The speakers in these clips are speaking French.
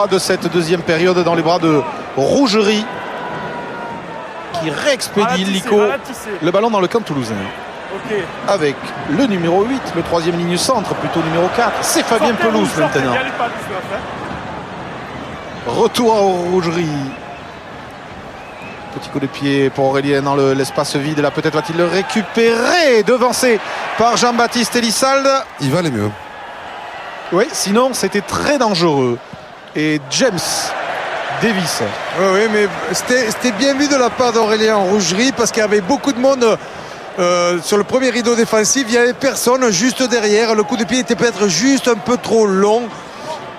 de cette deuxième période dans les bras de Rougerie qui réexpédie illico le ballon dans le camp toulousain. Okay. Avec le numéro 8, le troisième ligne centre, plutôt numéro 4, c'est Fabien Pelouse maintenant. Retour à Rougerie. Petit coup de pied pour Aurélien dans l'espace vide. Là, peut-être va-t-il le récupérer. Devancé par Jean-Baptiste Elissalde. Il va aller mieux. Oui, sinon c'était très dangereux. Et James Davis. Oui, mais c'était bien vu de la part d'Aurélien en Rougerie parce qu'il y avait beaucoup de monde sur le premier rideau défensif. Il n'y avait personne juste derrière. Le coup de pied était peut-être juste un peu trop long.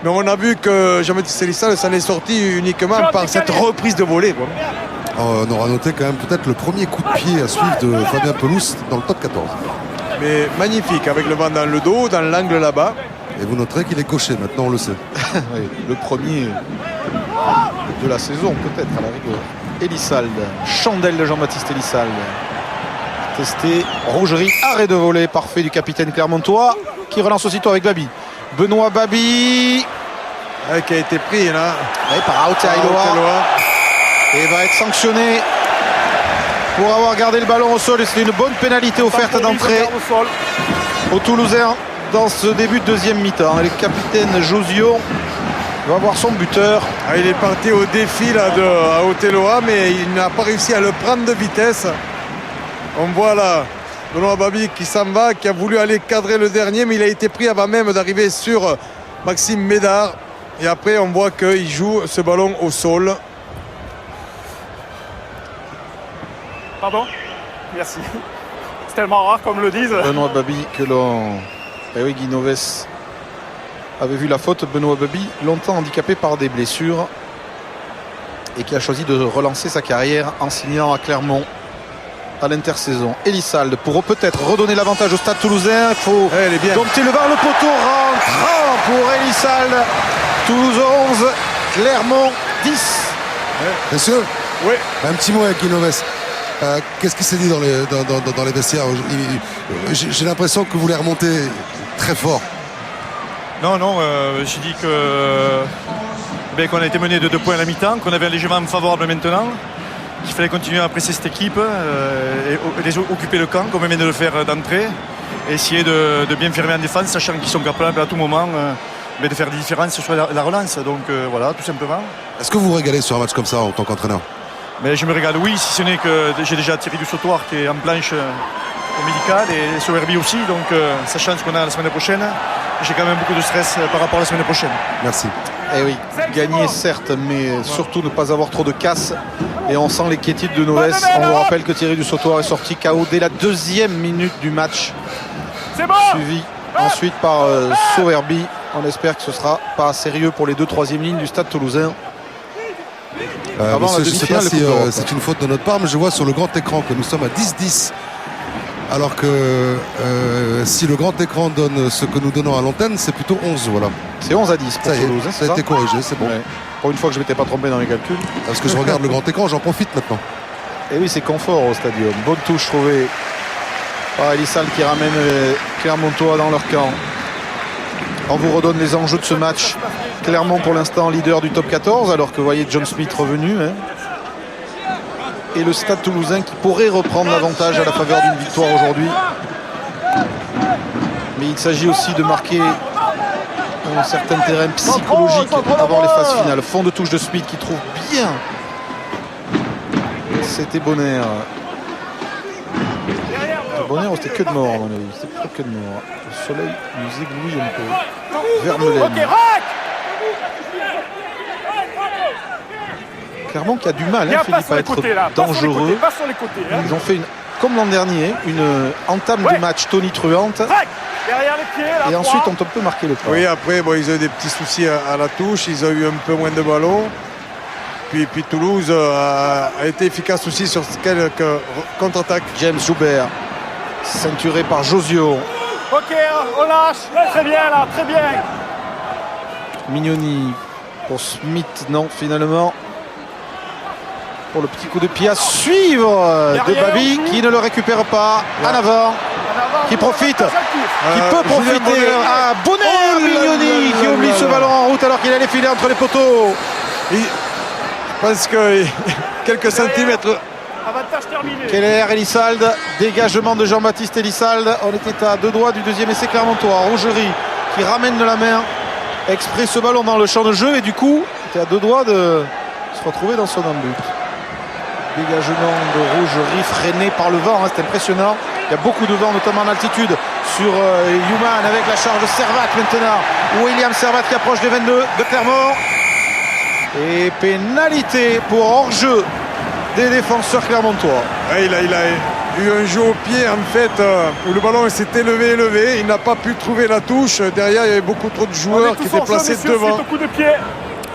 Mais on a vu que Jean-Baptiste Elissalde s'en est sorti uniquement par cette reprise de volée. On aura noté quand même peut-être le premier coup de pied à suivre de Fabien Pelouse dans le top 14. Mais magnifique, avec le vent dans le dos, dans l'angle là-bas. Et vous noterez qu'il est coché, maintenant on le sait. Oui, le premier de la saison peut-être à la rigueur. Elissalde, chandelle de Jean-Baptiste Elissalde. Testé, Rougerie, arrêt de volée parfait du capitaine clermontois qui relance aussitôt avec Babi. Benoît Babi. Qui a été pris là. Oui, par Aotearoa. Et va être sanctionné pour avoir gardé le ballon au sol. Et c'est une bonne pénalité offerte d'entrée aux Toulousains dans ce début de deuxième mi-temps. Le capitaine Josio va voir son buteur. Il est parti au défi là, de Aotearoa, mais il n'a pas réussi à le prendre de vitesse. On voit là Benoît Babi qui s'en va, qui a voulu aller cadrer le dernier, mais il a été pris avant même d'arriver sur Maxime Médard. Et après, on voit qu'il joue ce ballon au sol. Pardon. Merci. C'est tellement rare comme le disent. Benoît Babi que l'on... Eh oui, Guy Noves avait vu la faute. Benoît Babi, longtemps handicapé par des blessures et qui a choisi de relancer sa carrière en signant à Clermont à l'intersaison. Elissalde pour peut-être redonner l'avantage au Stade Toulousain. Il faut dompter le VAR, le poteau rentrant pour Elissalde. Toulouse 11, Clermont 10. Messieurs, oui. Un petit mot avec Guy Noves. Qu'est-ce qui s'est dit dans les vestiaires? J'ai l'impression que vous les remontez très fort. Non, j'ai dit qu'on a été mené de 2 points à la mi-temps, qu'on avait un léger vent favorable maintenant, qu'il fallait continuer à presser cette équipe et occuper le camp, comme on vient de le faire d'entrée, et essayer de bien fermer en défense, sachant qu'ils sont capables à tout moment de faire des différences sur la relance. Donc voilà, tout simplement. Est-ce que vous vous régalez sur un match comme ça en tant qu'entraîneur? Mais je me régale, oui, si ce n'est que j'ai déjà Thierry du Sautoir qui est en planche au médical et sur Herbie aussi, donc sachant ce qu'on a la semaine prochaine, j'ai quand même beaucoup de stress par rapport à la semaine prochaine. Merci. Eh oui, gagner certes, mais surtout ne pas avoir trop de casse. Et on sent les quiétudes de Noves. On vous rappelle que Thierry du Sautoir est sorti KO dès la 2e minute du match. Suivi ensuite par Sauverby. On espère que ce sera pas sérieux pour les 2 troisième lignes du Stade Toulousain. Monsieur, je ne sais pas si c'est une faute de notre part, mais je vois sur le grand écran que nous sommes à 10-10. Alors que si le grand écran donne ce que nous donnons à l'antenne, c'est plutôt 11. Voilà. C'est 11-10 pour Toulouse. Ça a été corrigé, c'est bon. Ouais. Pour une fois que je ne m'étais pas trompé dans les calculs. Parce que je regarde le grand écran, j'en profite maintenant. Et oui, c'est confort au stadium. Bonne touche trouvée par Elissalde qui ramène Clermontois dans leur camp. On vous redonne les enjeux de ce match. Clermont pour l'instant leader du top 14, alors que vous voyez John Smith revenu. Et le Stade Toulousain qui pourrait reprendre l'avantage à la faveur d'une victoire aujourd'hui. Mais il s'agit aussi de marquer un certain terrain psychologique avant les phases finales. Fond de touche de Smith qui trouve bien. C'était Bonner. Bonner, c'était que de mort à mon avis. C'était plutôt que de mort. Le soleil nous éblouit un peu. Vermelaine. Clermont qui a du mal, Philippe, à être dangereux. Ils ont fait, comme l'an dernier, une entame du match tonitruante. Et ensuite, on peut marquer le point. Oui, après, ils ont eu des petits soucis à la touche. Ils ont eu un peu moins de ballons. Puis Toulouse a été efficace aussi sur quelques contre-attaques. James Joubert, ceinturé par Josio. Ok, on lâche. Très bien là, très bien. Mignoni pour Smith, non, finalement. Pour le petit coup de pied à suivre de Babi qui ne le récupère pas. En avant. qui profite, qui peut Julien profiter Bonner. à Bonner. Oh là Mignoni là qui là oublie là ce là. ballon en route alors qu'il allait filer entre les poteaux. Je pense que quelques centimètres. Avantage terminé. Keller, Elissalde, dégagement de Jean-Baptiste Elissalde. On était à 2 doigts du deuxième essai clermontois. Rougerie qui ramène de la main exprès ce ballon dans le champ de jeu et du coup, était à 2 doigts de se retrouver dans son but. Dégagement de Rougerie freiné par le vent, hein, c'est impressionnant. Il y a beaucoup de vent, notamment en altitude, sur Human avec la charge de Servat maintenant. William Servat qui approche des 22 de Clermont. Et pénalité pour hors-jeu des défenseurs clermontois. Ouais, il a eu un jeu au pied en fait où le ballon s'est élevé. Il n'a pas pu trouver la touche. Derrière, il y avait beaucoup trop de On est joueurs qui tous étaient en jeu, placés messieurs, devant. suite au coup de pied.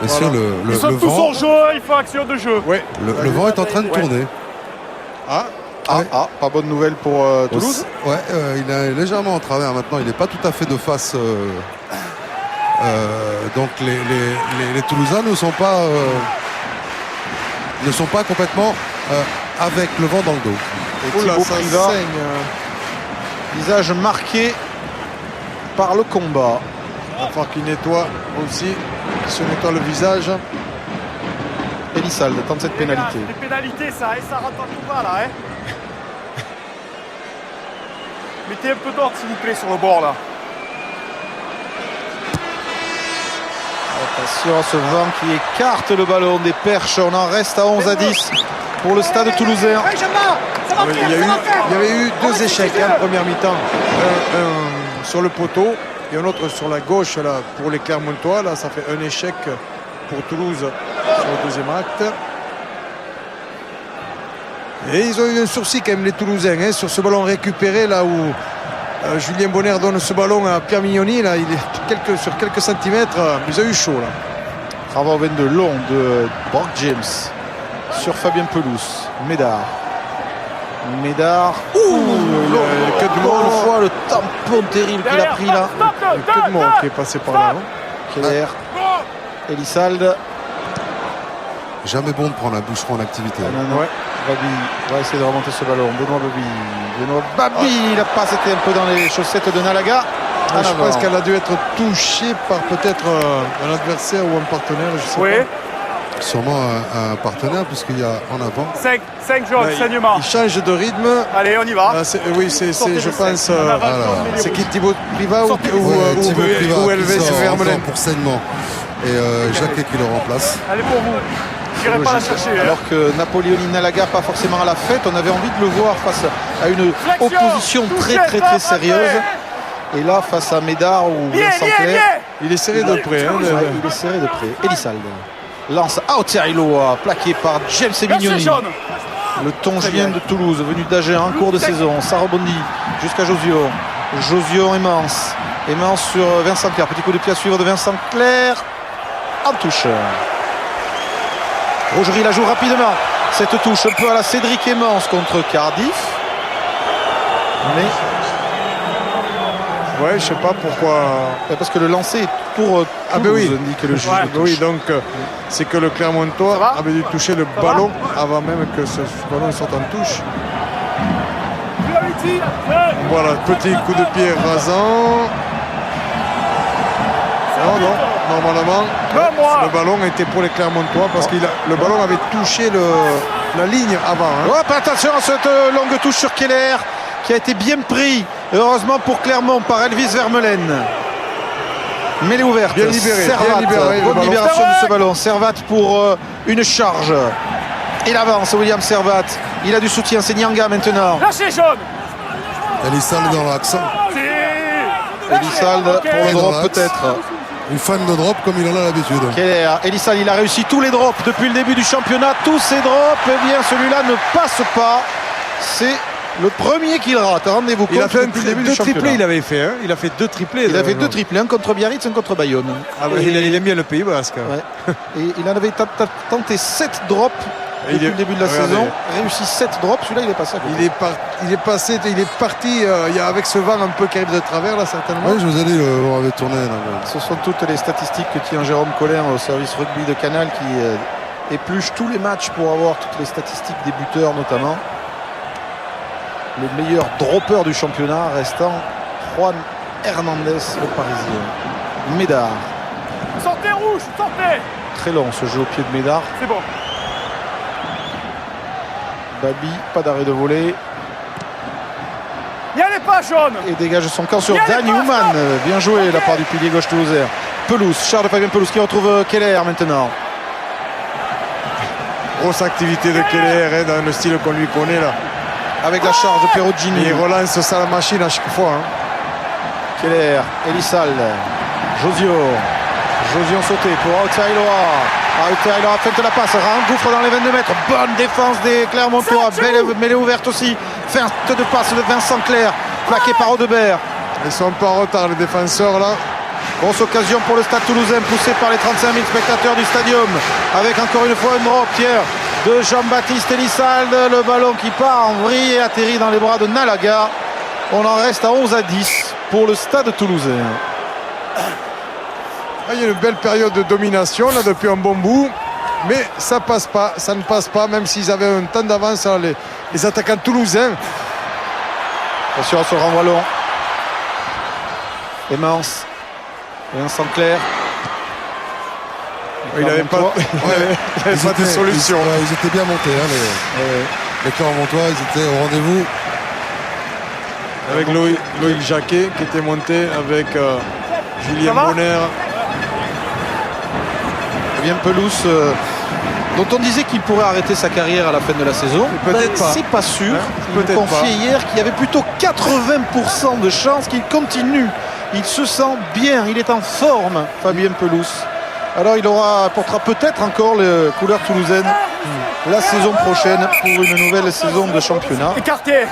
Messieurs, Ils sont le tous vent, en jeu, il faut action de jeu. Ouais. le vent est en train de tourner. Ah, Ouais. Pas bonne nouvelle pour Toulouse. Ouais, il est légèrement en travers maintenant. Il n'est pas tout à fait de face. Donc les Toulousains ne sont pas complètement avec le vent dans le dos. Et oh là, Thibaut ça Privat, saigne. visage marqué par le combat. Il va falloir qu'il nettoie aussi, qu'il se nettoie le visage. Elissalde tente cette pénalité. Les pénalités, ça, et ça rentre en tout bas là. Hein. Mettez un peu d'ordre s'il vous plaît sur le bord là. Attention à ce vent qui écarte le ballon des perches. On en reste à 11 à 10 pour le stade toulousain. Il y avait eu 2 échecs en première mi-temps. Un sur le poteau et un autre sur la gauche là, pour les Clermontois. Là, ça fait un échec pour Toulouse sur le deuxième acte. Et ils ont eu un sursis quand même les Toulousains hein, sur ce ballon récupéré là où Julien Bonner donne ce ballon à Pierre Mignoni. Là, il est sur quelques centimètres. Ils ont eu chaud là. Travaux 22 long de Brock James sur Fabien Pelouse. Médard. que de Encore monde. une fois le tampon terrible qu'il a pris là. Que de monde qui est passé par là. hein. Keller, Elissalde. Jamais bon de prendre un boucheron en activité. Ouais. Babi va essayer de remonter ce ballon. Benoît Babi, il a pas, c'était un peu dans les chaussettes de Nalaga. Je pense qu'elle a dû être touchée par peut-être un adversaire ou un partenaire. Je sais Oui, pas. Sûrement un partenaire puisqu'il y a en avant. 5 jaunes, Ouais, saignement. il change de rythme. Allez, on y va. Oui, c'est Sortez je le pense. cinq. On avance, voilà. on met les C'est qui rouges. Thibaut Privat Sortez le Ouais, Thibaut Privat ou qui Elvis sort en Vermeulen. temps pour saignement. Et Jacquet qui le remplace. Allez pour vous. J'irai pas la chercher. hein. Alors que Napoléoni Nalaga pas forcément à la fête, on avait envie de le voir face à une Flexion, opposition touché, très frappe, sérieuse. après. Et là face à Médard ou Bien, Vincent bien, Clair, bien. Il est serré de près. hein, ouais, il est serré de près. Elissalde lance Aotearoa, plaqué par James Merci Mignoni. jaune. Le tongien de Toulouse, venu d'Agen en cours de saison. Ça rebondit jusqu'à Josion. Josion Emance. Emance sur Vincent Clair. Petit coup de pied à suivre de Vincent Clair. En touche. Rougerie la joue rapidement. Cette touche un peu à la Cédric Emance contre Cardiff. Mais Ouais, je sais pas pourquoi. parce que le lancer est pour Ah ben oui. indique le juge. Ouais. de touche. Oui, donc c'est que le Clermontois Ça va avait dû toucher le Ça va ballon avant même que ce ballon sorte en touche. Priority. Voilà, petit coup de pied rasant. Non, normalement, Non, moi. le ballon était pour les Clermontois parce que le ballon avait touché la ligne avant. hein. Hop, attention à cette longue touche sur Keller qui a été bien pris, heureusement pour Clermont, par Elvis Vermeulen. Mêlée ouverte. Bien libéré, Servat, bien libéré, le bonne ballon. libération de ce ballon. Servat pour une charge. Il avance, William Servat. Il a du soutien, c'est Nyanga maintenant. Lâchez jaune. Elissalde dans l'axe. Elissalde Ok. pour le drop Dans l'axe. peut-être. Une fan de drop comme il en a l'habitude. Keller, Elissalde, il a réussi tous les drops depuis le début du championnat. Tous ces drops, eh bien celui-là ne passe pas. C'est le premier qu'il rate. Rendez-vous compte Il a fait depuis le début du deux championnat. triplés, il avait fait. Hein. Il a fait 2 triplés. Il a fait 2 triplés, un contre Biarritz, un contre Bayonne. Ah bah, il aime bien le Pays Basque. Ouais. Et il en avait tenté 7 drops Et depuis il est- le début de la regardez. saison. Réussi 7 drops, celui-là il est passé à côté. Il est parti avec ce vent un peu qui arrive de travers là certainement. Oui, je vous ai dit, on avait tourné. Là, Ce sont toutes les statistiques que tient Jérôme Collin au service rugby de Canal qui épluche tous les matchs pour avoir toutes les statistiques des buteurs notamment. le meilleur dropper du championnat, restant Juan Hernandez, le Parisien. Médard, Sortez rouge, sortez. très long ce jeu au pied de Médard. C'est bon. Babi, pas d'arrêt de volée. N'y allez pas, jaune. Et dégage son camp sur Y allez Dan pas, Newman. stop. Bien joué de la Ok. part du pilier gauche toulousain. Pelouse, Charles Fabien Pelouse qui retrouve Keller maintenant. Grosse activité de Keller hein, dans le style qu'on lui connaît là. Avec la charge de Perugini. Il relance ça la machine à chaque fois. Hein. Keller, Elisal, Josio. Josio sauté pour Aoutaïloa. Aoutaïloa feinte la passe, engouffre dans les 22 mètres. Bonne défense des Clermontois. Belle mêlée ouverte aussi. Feinte de passe de Vincent Clerc. Plaqué par Audebert. Ils sont un peu en retard les défenseurs là. Grosse occasion pour le Stade Toulousain, poussé par les 35 000 spectateurs du stadium. Avec encore une fois un drop, Pierre, de Jean-Baptiste Elissalde. Le ballon qui part en vrille et atterrit dans les bras de Nalaga. On en reste à 11-10 pour le Stade Toulousain. Ah, il y a une belle période de domination là depuis un bon bout. Mais ça passe pas, ça ne passe pas, même s'ils avaient un temps d'avance là, les attaquants toulousains. Attention à ce renvoi long. Emance. Vincent Clerc. Il n'avait pas, il avait pas de solution. Ils étaient bien montés, hein, les Clermontois, ils étaient au rendez-vous. Avec Loïc Jacquet qui était monté avec Julien Ça va Bonner. Fabien Pelouse, dont on disait qu'il pourrait arrêter sa carrière à la fin de la saison. Peut-être pas. C'est pas sûr. Hein, Il me peut-être confiait pas. hier qu'il y avait plutôt 80% de chances qu'il continue. Il se sent bien, il est en forme, Fabien Pelouse. Alors il portera peut-être encore les couleurs toulousaines la saison prochaine pour une nouvelle saison de championnat. Écartez.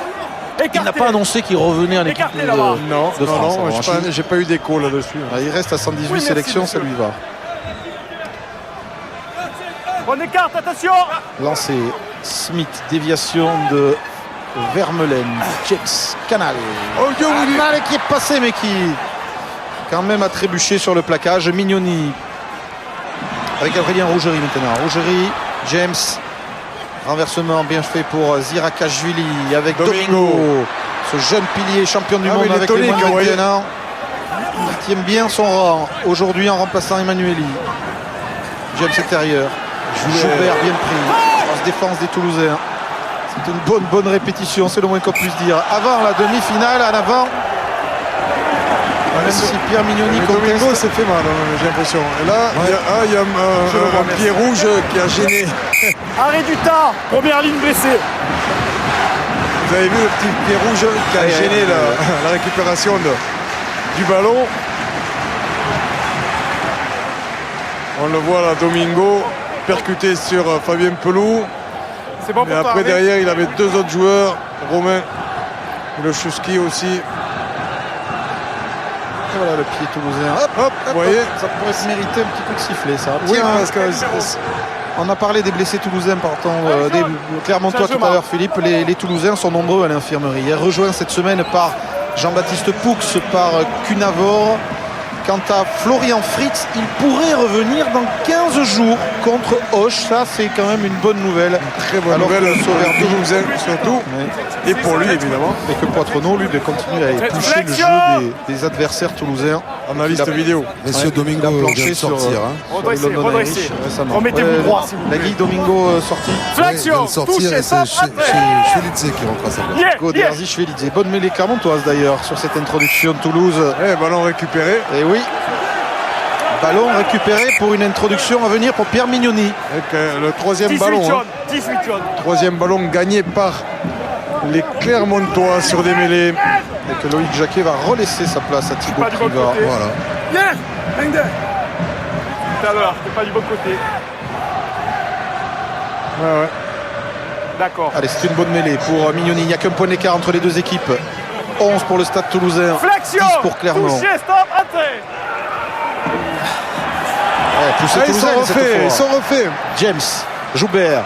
Il n'a pas annoncé qu'il revenait en équipe Écartez de, là-bas. Non, de France. non, Alors, j'ai pas eu d'écho là-dessus. il reste à 118 Oui, merci, sélections, monsieur. ça lui va. Bonne écarte, attention. Lancé, Smith, déviation de Vermeulen, James, Canal. Oh, Dieu, oui. Canal qui est passé mais qui quand même a trébuché sur le plaquage. Mignoni avec Aurélien Rougerie maintenant. Rougerie, James, renversement bien fait pour Zirakashvili avec Domingo. Domingo. Ce jeune pilier champion du Ah, monde mais il est avec les tonique, moins de vous 21 ans. Il tient bien son rang aujourd'hui en remplaçant Emmanueli. James extérieur. Joubert bien pris. Grosse défense des Toulousains. C'est une bonne répétition, c'est le moins qu'on puisse dire. Avant la demi-finale, en avant. Même si Pierre Mignoni Mais Domingo conteste. s'est fait mal, hein, j'ai l'impression. Et là, il y a Je le vois, un pied rouge qui a gêné. Arrêt du tas. Première ligne blessée. Vous avez vu le petit pied rouge qui a Ouais, gêné ouais, la récupération du ballon. On le voit là, Domingo percuté sur Fabien Pelou. C'est bon Et pour toi. après Hervé. derrière il avait deux autres joueurs, Romain Miloszewski aussi. Et voilà le pied toulousain. Hop, Hop, vous voyez. ça pourrait se mériter un petit coup de sifflet, ça. Oui, Tiens, parce que on a parlé des blessés toulousains, des Clermontois tout à l'heure, Philippe. Les Toulousains sont nombreux à l'infirmerie. Il est rejoint cette semaine par Jean-Baptiste Poux, par Cunavor. Quant à Florian Fritz, il pourrait revenir dans 15 jours contre Auch. Ça, c'est quand même une bonne nouvelle. très bonne Alors nouvelle que pour les Sauverby- Toulousains surtout. Ouais. Et pour lui évidemment. Et que Poitrenaud, lui, continue à éplucher le jeu des adversaires toulousains. Analyste Il a- vidéo. Messieurs, Ouais, Domingo il a planché vient de sur, sortir. Hein. Redressez, sur le London redressez. Irish récemment. Remettez-vous droit, s'il vous plaît. Nagui, Domingo sorti. Ouais, il Flexion. vient de sortir Touché, et ça. c'est Chelidze qui rentre à sa place. Yeah, Goderzi, Schvelidze. Bonne mêlée clermontoise d'ailleurs sur cette introduction de Toulouse. Ballon récupéré. Et oui, ballon récupéré pour une introduction à venir pour Pierre Mignoni. Avec le troisième 18 ballon. jaunes. 18 jaunes. Troisième ballon gagné par les Clermontois sur des mêlées. Et que Loïc Jacquet va relaisser sa place à Thibaut Pas du bon Priva. côté. Voilà. Yes. Tout à l'heure, t'es pas du bon côté. Ouais. D'accord. Allez, c'est une bonne mêlée pour Mignoni. Il n'y a qu'un point d'écart entre les deux équipes. 11 pour le Stade Toulousain. Flexion. 10 pour Clermont. Touché, stop, entrée. Ouais, poussée Ils sont toulousaine cette refaits, fois. ils sont refaits. James, Joubert.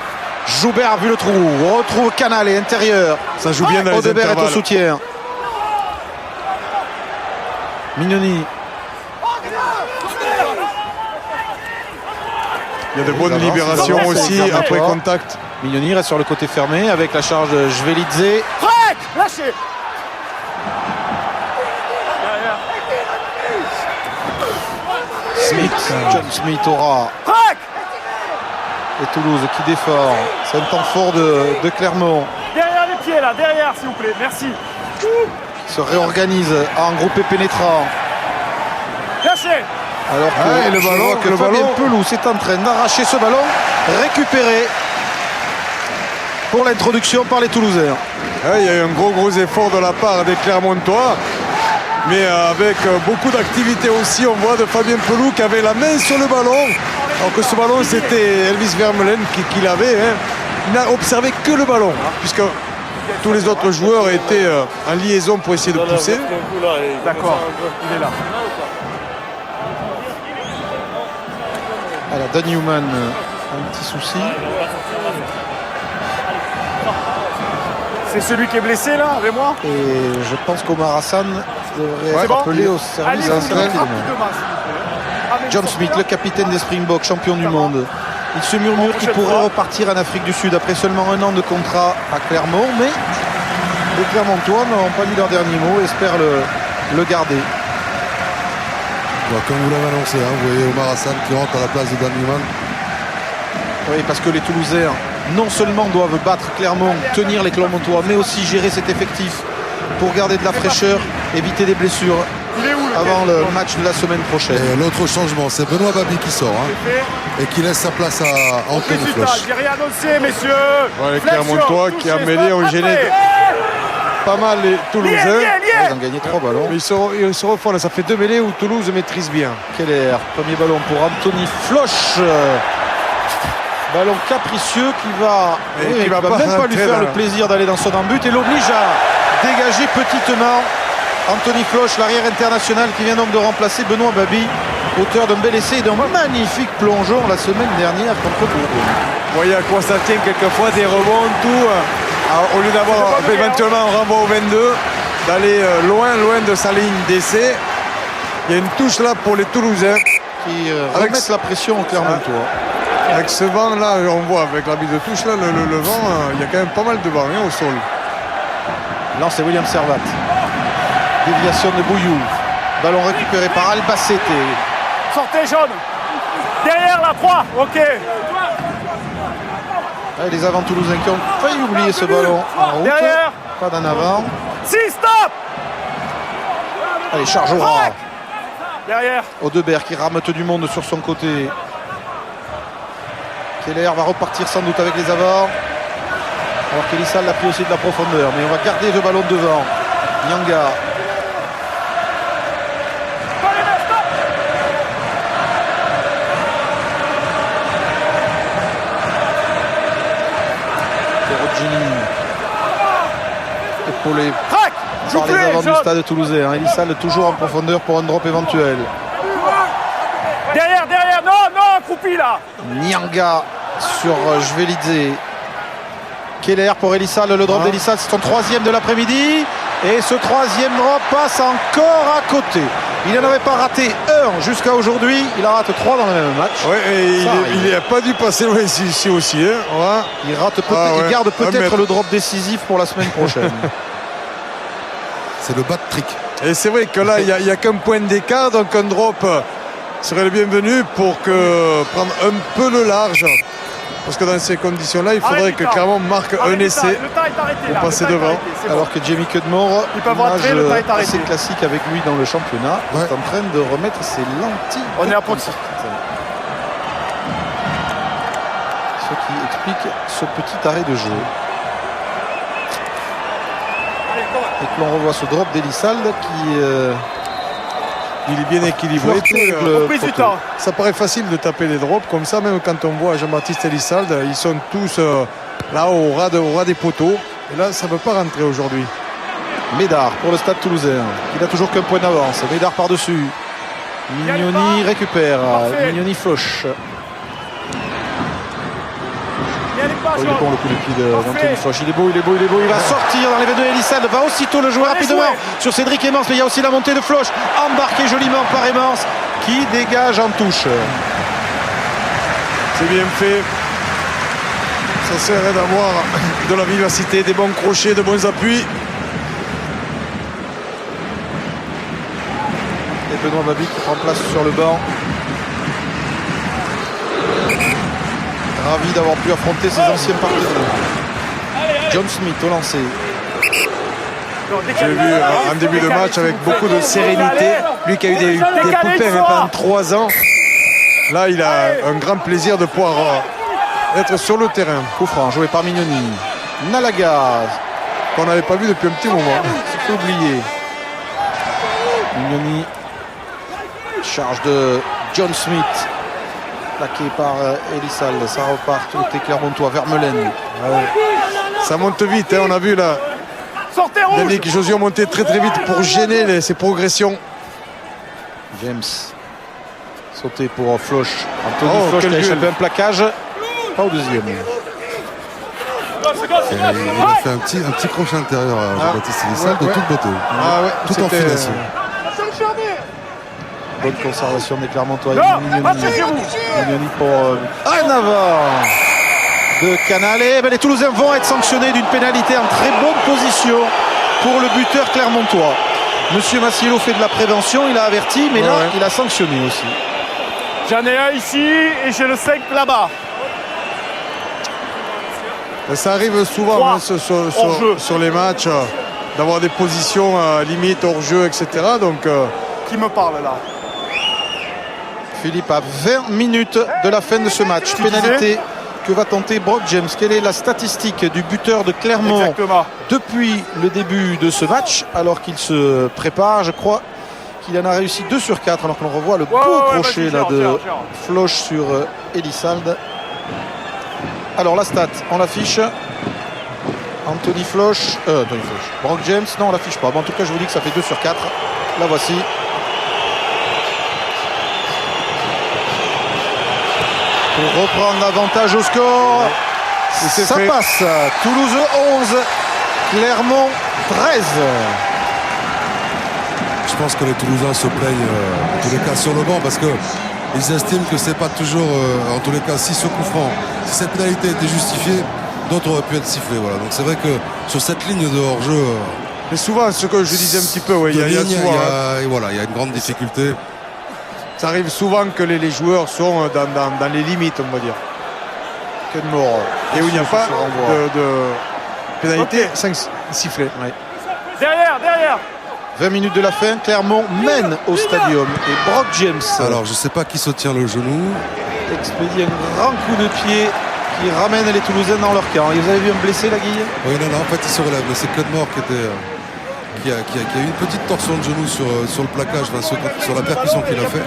Joubert a vu le trou. Retrouve Canal et intérieur. Ça joue bien dans les Audebert est au intervalles. soutien. Mignoni. Il y a de Ils bonnes avancent, libérations ils avancent, aussi ils avancent après pas. contact. Mignoni reste sur le côté fermé avec la charge de Schvelidze. Break. Lâchez. Derrière. Smith, John Smith aura. Break. Et Toulouse qui défend. C'est un temps fort de Clermont. Derrière les pieds là, derrière s'il vous plaît, merci. Qui se réorganise en groupé pénétrant. Lâchez. Alors que Ah, et le je ballon, vois que le Fabien ballon. Pelous est en train d'arracher ce ballon. Récupéré pour l'introduction par les Toulousains. Il y a eu un gros effort de la part des Clermontois. Mais avec beaucoup d'activité aussi, on voit de Fabien Pelous qui avait la main sur le ballon. Alors que ce ballon, c'était Elvis Vermeulen qui l'avait. Hein. Il n'a observé que le ballon, puisque tous les autres joueurs étaient en liaison pour essayer de pousser. D'accord, il est là. Alors Dan Newman, un petit souci. C'est celui qui est blessé là, avec moi. Et je pense qu'Omar Hassan devrait C'est être bon. appelé au service Allez, national. rapidement, s'il vous plaît. John Smith, le capitaine des Springboks, champion du monde. Il se murmure qu'il pourrait repartir en Afrique du Sud après seulement 1 an de contrat à Clermont, mais les Clermontois n'ont pas dit leur dernier mot et espèrent le garder. Bon, comme vous l'avez annoncé, hein, vous voyez Omar Hassan qui rentre à la place de Dan Newman. Oui, parce que les Toulousains non seulement doivent battre Clermont, tenir les Clermontois, mais aussi gérer cet effectif pour garder de la fraîcheur, éviter des blessures Il est où le avant le match de la semaine prochaine. Et l'autre changement, c'est Benoît Babi qui sort hein, et qui laisse sa place à Anthony Résultat, Floch. j'ai rien annoncé, messieurs. Ouais, les Flexion, Clermontois qui touché, a mêlé, stop, ont gêné après. pas mal les Toulousains. Ils ont gagné 3 ballons. Mais ils se refont là, ça fait 2 mêlées où Toulouse maîtrise bien. Keller, premier ballon pour Anthony Floch. Ballon capricieux qui va, Et qui va pas même pas lui rentrer faire dans le la- plaisir d'aller dans son but et l'oblige à dégager petitement Anthony Floch, l'arrière international qui vient donc de remplacer Benoît Babi, auteur d'un bel essai et d'un magnifique plongeon la semaine dernière contre Bourgogne. Vous voyez à quoi ça tient quelquefois, des rebonds, tout. Alors, au lieu d'avoir éventuellement un renvoi au 22, d'aller loin de sa ligne d'essai. Il y a une touche là pour les Toulousains. Qui Avec remettent la pression au Clermontois. Avec ce vent là, on voit avec la mise de touche là, le vent, il y a quand même pas mal de vent hein, au sol. Là c'est William Servat. Déviation de Bouillou. Ballon récupéré par Albacete. Sortez, jaune. Derrière la 3, ok. Ah, les avants toulousains qui ont failli oublier ce ballon en route. Derrière. Pas d'en avant. 6, stop. Allez, charge au ras. Derrière. Audebert qui ramette du monde sur son côté. Keller va repartir sans doute avec les avants. Alors qu'Elissal a pris aussi de la profondeur. Mais on va garder le ballon devant. Nyanga. Perroggini. Épaulé Crac. par les Joufflé, avants du jaune. stade toulousain. Hein. Elissal toujours en profondeur pour un drop éventuel. Derrière, derrière. Non, accroupi là. Nyanga sur Jvelidze. Keller pour Elissal, le drop d'Elissal, c'est son 3e de l'après-midi. Et ce 3e drop passe encore à côté. Il n'en avait pas raté un jusqu'à aujourd'hui. Il en rate 3 dans le même match. Ouais, et Ça arrive. il n'a pas dû passer loin ici aussi. Hein. Voilà. Il rate peut-être, Ah ouais. il garde Un peut-être mètre. le drop décisif pour la semaine prochaine. C'est le bas de trick. Et c'est vrai que là, il n'y a qu'un point d'écart, donc un drop serait le bienvenu pour prendre un peu le large. Parce que dans ces conditions-là, il faudrait Arrête, que Lucas. Clermont marque Arrête, un le essai. temps est arrêté pour là. passer Le temps est devant. arrêté, c'est bon. Alors que Jamie Cudmore, Ils peuvent rentrer, le temps est arrêté. assez classique avec lui dans le championnat, Ouais. est en train de remettre ses lentilles. On de est à contact. Ponty. Ce qui explique ce petit arrêt de jeu. Et que l'on revoit ce drop d'Elissalde qui Il est bien équilibré. flirte avec tout, le Reprise du poteau. temps. Ça paraît facile de taper les drops comme ça, même quand on voit Jean-Baptiste Elissalde, ils sont tous là au ras des poteaux. Et là, ça ne peut pas rentrer aujourd'hui. Médard pour le stade toulousain. Il n'a toujours qu'un point d'avance. Médard par-dessus. Mignoni récupère. Parfait. Mignoni floche. Il y a les pas, Oh, il est jaune. bon le coup de pied Parfait. d'Anthony Floch. Il est beau. Il va sortir dans les 22. Elissalde va aussitôt le jouer Allez, rapidement jouer. sur Cédric Emmens. Mais il y a aussi la montée de Floch. Embarqué joliment par Emmens qui dégage en touche. C'est bien fait. Ça serait d'avoir de la vivacité, des bons crochets, de bons appuis. Et Benoît Babi qui prend place sur le banc. Ravi d'avoir pu affronter ses anciens partenaires. John Smith au lancer. J'ai vu un début de match avec beaucoup de sérénité. Lui qui a eu des poupées pendant 3 ans. Là, il a un grand plaisir de pouvoir être sur le terrain. Coup franc joué par Mignoni. Nalaga. Qu'on n'avait pas vu depuis un petit moment. C'est fait oublier. Mignoni. Charge de John Smith. Plaqué par Elissalde. Ça repart côté Clermontois. Vermeulen. Ça monte vite, hein, on a vu là. Sortez rouge. Yannick Josio monter très vite pour gêner ses progressions. James. Sauté pour Floch. Anthony Floch qui a quel échappé but. un plaquage. Pas au deuxième. Il a fait un petit crochet intérieur à Jean-Baptiste Elissalde de toute beauté. Tout en c'était- finesse. Bonne conservation des Clermontois. Non, Mignoni. attachez-vous. Mignoni pour un avant de Canale. Les Toulousains vont être sanctionnés d'une pénalité en très bonne position pour le buteur clermontois. Monsieur Massiello fait de la prévention, il a averti, mais là, il a sanctionné aussi. J'en ai un ici et j'ai le 5 là-bas. Et ça arrive souvent 3, hein, hors-jeu. sur les matchs d'avoir des positions limites hors jeu, etc. Donc Qui me parle là? Philippe, à 20 minutes de la fin de ce match, pénalité que va tenter Brock James. Quelle est la statistique du buteur de Clermont Exactement. depuis le début de ce match, alors qu'il se prépare? Je crois qu'il en a réussi 2 sur 4, alors qu'on revoit le beau crochet vas-y, là, de gère. Floch sur Elissalde. Alors la stat, on l'affiche. Anthony Floch. Brock James, non on l'affiche pas. Bon, en tout cas je vous dis que ça fait 2 sur 4. La voici. Pour reprendre l'avantage au score. Ça fait. passe. Toulouse 11, Clermont 13. Je pense que les Toulousains se plaignent en tous les cas sur le banc parce qu'ils estiment que c'est pas toujours, en tous les cas, si ce coup franc, si cette pénalité était justifiée, d'autres auraient pu être sifflés. Voilà. Donc c'est vrai que sur cette ligne de hors-jeu, c'est souvent ce que je disais un petit peu. Il y a souvent, et voilà, il y a une grande difficulté. ça arrive souvent que les joueurs sont dans les limites, on va dire. Kenmore. Et où il n'y a pas se renvoie. de pénalité, 5 sifflets. Derrière. 20 minutes de la fin, Clermont mène au stadium. Et Brock James Alors je sais pas qui se tient le genou. expédie un grand coup de pied qui ramène les Toulousains dans leur camp. Et vous avez vu un blessé, la Guille? Oui, non, en fait il se relève, mais c'est Cudmore qui a eu une petite torsion de genou sur le plaquage, sur la percussion qu'il a fait.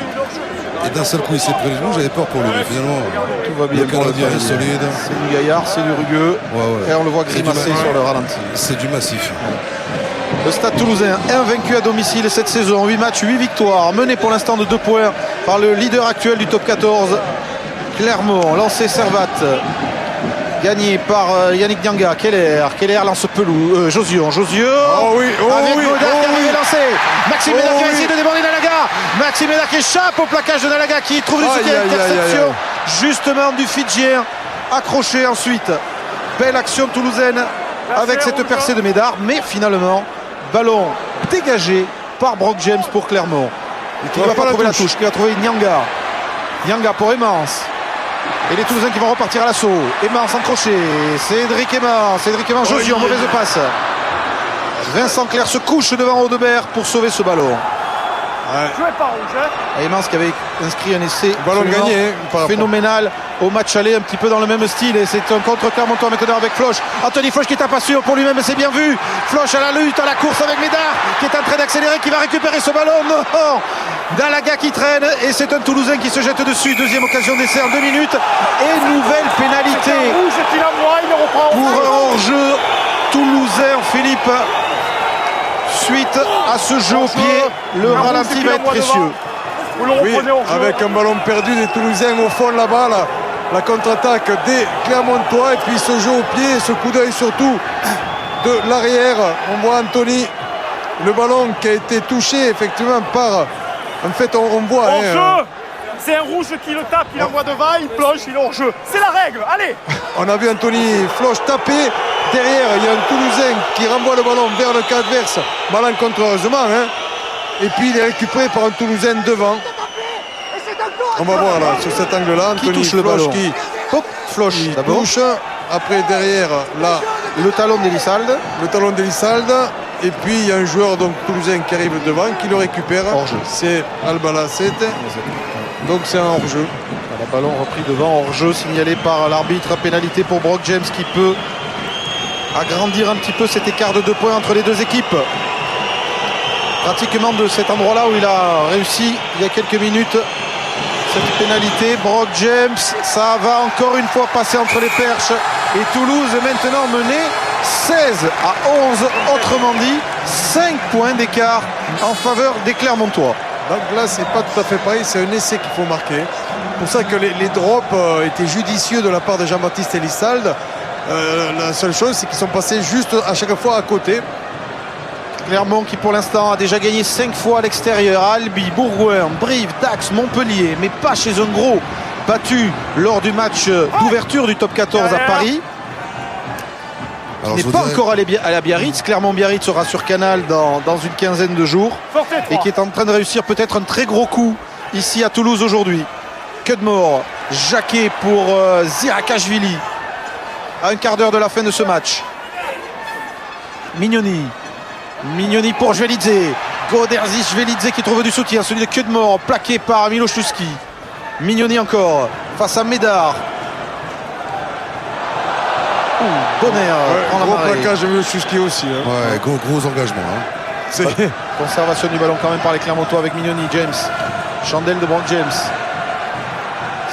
Et d'un seul coup il s'est pris les genoux, j'avais peur pour lui, mais finalement Tout va bien le pour le Canadien est Canadien. solide. C'est du gaillard, c'est du rugueux. Ouais. Et on le voit C'est grimacer du- sur le ralenti. C'est du massif. Le Stade Toulousain, invaincu à domicile cette saison, 8 matchs, 8 victoires, mené pour l'instant de 2 points par le leader actuel du top 14, Clermont. Lancé Servat, gagné par Yannick Dianga. Keller lance Pelou, Josio. Oh oui, avec Médard qui arrive lancé. Maxime Oh Médard qui a oui. essayé de déborder Nalaga. Maxime Médard qui échappe au plaquage de Nalaga qui trouve le Aïe, soutien. aïe, aïe, Interception aïe, justement du Fidjien. Accroché ensuite. Belle action toulousaine avec cette percée de Médard, mais finalement ballon dégagé par Brock James pour Clermont. Il ne va pas trouver la touche, qui va trouver Nyanga pour Emmans. Et les Toulousains qui vont repartir à l'assaut. Emmans en crochet. Cédric Emmans, Josion, mauvaise passe. Vincent Clerc se couche devant Audebert pour sauver ce ballon. Jouez pas rouge, hein. Emmans qui avait inscrit un essai Ballon absolument gagné, par rapport. phénoménal au match aller, un petit peu dans le même style. Et c'est un contre Clermontois maintenant avec Floch. Anthony Floch qui tape pas sûr pour lui-même, c'est bien vu. Floch à la lutte, à la course avec Médard qui est en train d'accélérer, qui va récupérer ce ballon. Non, Dalaga qui traîne et c'est un Toulousain qui se jette dessus. Deuxième occasion d'essai en 2 minutes. Et nouvelle pénalité Rouge qu'il envoie, il le reprend. pour un hors-jeu toulousain, Philippe. Suite à ce jeu au pied, le ralenti va être précieux. Vous le Oui, reprenez en jeu. avec un ballon perdu des Toulousains au fond là-bas, la contre-attaque des Clermontois et puis ce jeu au pied, ce coup d'œil surtout de l'arrière. On voit Anthony, le ballon qui a été touché effectivement par... En fait, on voit... Hors hein, jeu. C'est un rouge qui le tape, il envoie devant, il plonge, il est hors jeu. C'est la règle, allez. on a vu Anthony Floch taper. Derrière, il y a un Toulousain qui renvoie le ballon vers le camp adverse, malencontreusement. Hein. Et puis il est récupéré par un Toulousain devant. On va voir là, sur cet angle-là, Qui Anthony touche le Floch ballon? qui Hop, Floch d'abord. touche. Après derrière, là, Le talon d'Elissalde. le talon d'Elissalde. Et puis il y a un joueur donc toulousain qui arrive devant, qui le récupère. Hors-jeu. C'est Albalacete. Donc c'est un hors-jeu. Le ballon repris devant, hors-jeu signalé par l'arbitre. Pénalité pour Brock James qui peut agrandir un petit peu cet écart de 2 points entre les deux équipes. Pratiquement de cet endroit-là où il a réussi il y a quelques minutes cette pénalité. Brock James, ça va encore une fois passer entre les perches. Et Toulouse est maintenant mené 16 à 11. Autrement dit, 5 points d'écart en faveur des Clermontois. Donc là, c'est pas tout à fait pareil, c'est un essai qu'il faut marquer. C'est pour ça que les drops étaient judicieux de la part de Jean-Baptiste Elissalde. La seule chose, c'est qu'ils sont passés juste à chaque fois à côté. Clermont qui pour l'instant a déjà gagné 5 fois à l'extérieur. Albi, Bourgoin, Brive, Dax, Montpellier, mais pas chez un gros. Battu lors du match d'ouverture du top 14 à Paris. Alors, N'est je vous pas dirais- encore allé à la Biarritz. Clermont-Biarritz sera sur Canal dans une quinzaine de jours. Forfait Et 3. qui est en train de réussir peut-être un très gros coup ici à Toulouse aujourd'hui. Cudmore, Jacquet pour Zirakashvili. À un quart d'heure de la fin de ce match. Mignoni pour Jvelidze. Goderzic Jvelidze qui trouve du soutien. Celui de Cudmore plaqué par Miloszewski. Mignoni encore face à Médard. Bonheur prend la Gros marée. plaquage de Miloszewski aussi. Hein. Ouais, gros engagement. Hein. C'est- Conservation du ballon quand même par les Clermontois avec Mignoni. James. Chandelle de Brock James.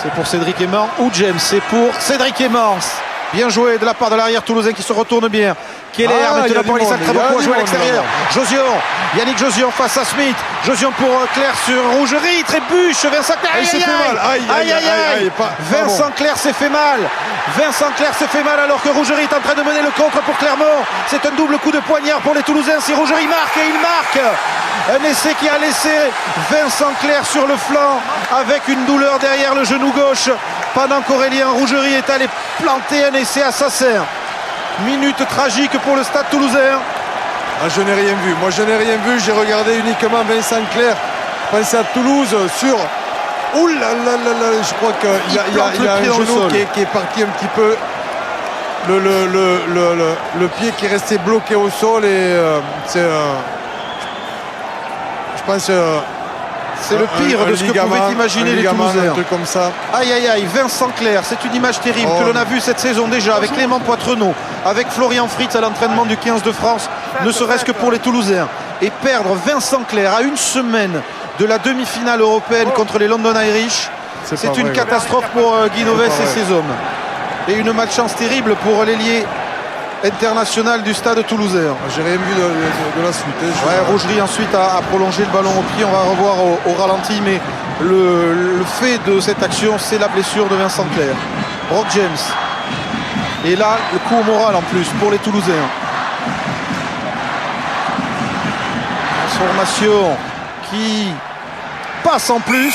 C'est pour Cédric Aimant ou James. C'est pour Cédric Aimant. Bien joué de la part de l'arrière toulousain qui se retourne bien. Keller Ah, il y a maintenant du pour Elisa monde, il y a Trabocco à du jouer à monde, l'extérieur. Josion. Yannick Josion face à Smith. Josion pour Claire sur Rougerie. Trébuche. Vincent Claire. Il s'est fait mal. Aïe, pas Vincent Claire s'est fait mal. Vincent Claire s'est fait mal alors que Rougerie est en train de mener le contre pour Clermont. C'est un double coup de poignard pour les Toulousains. Si Rougerie marque, et il marque. Un essai qui a laissé Vincent Claire sur le flanc avec une douleur derrière le genou gauche pendant qu'Aurélien Rougerie est allé planter un essai assassin. Minute tragique pour le Stade Toulousain. Ah, je n'ai rien vu. Moi, je n'ai rien vu. J'ai regardé uniquement Vincent Clair passer à Toulouse sur. Ouh là là là là. Je crois qu'il y a, Il plante il y a le pied un dans le genou sol. qui est parti un petit peu. Le pied qui est resté bloqué au sol et c'est. Je pense. C'est le pire de ce que pouvaient imaginer les Un Toulousains. truc comme ça. Aïe aïe aïe, Vincent Clair, c'est une image terrible Oh. que l'on a vue cette saison déjà avec Clément Poitrenaud, avec Florian Fritz à l'entraînement du 15 de France, ne serait-ce que pour les Toulousains. Et perdre Vincent Clair à une semaine de la demi-finale européenne contre les London Irish, C'est c'est pas une vrai. catastrophe pour Guy Novès pas et vrai. ses hommes. Et une malchance terrible pour l'ailier international du Stade Toulousain. J'ai rien vu de la suite. Hein. Ouais, Rougerie ensuite a prolongé le ballon au pied, on va revoir au ralenti, mais le fait de cette action, c'est la blessure de Vincent Clair. Brock James. Et là, le coup au moral en plus pour les Toulousains. Transformation qui passe en plus.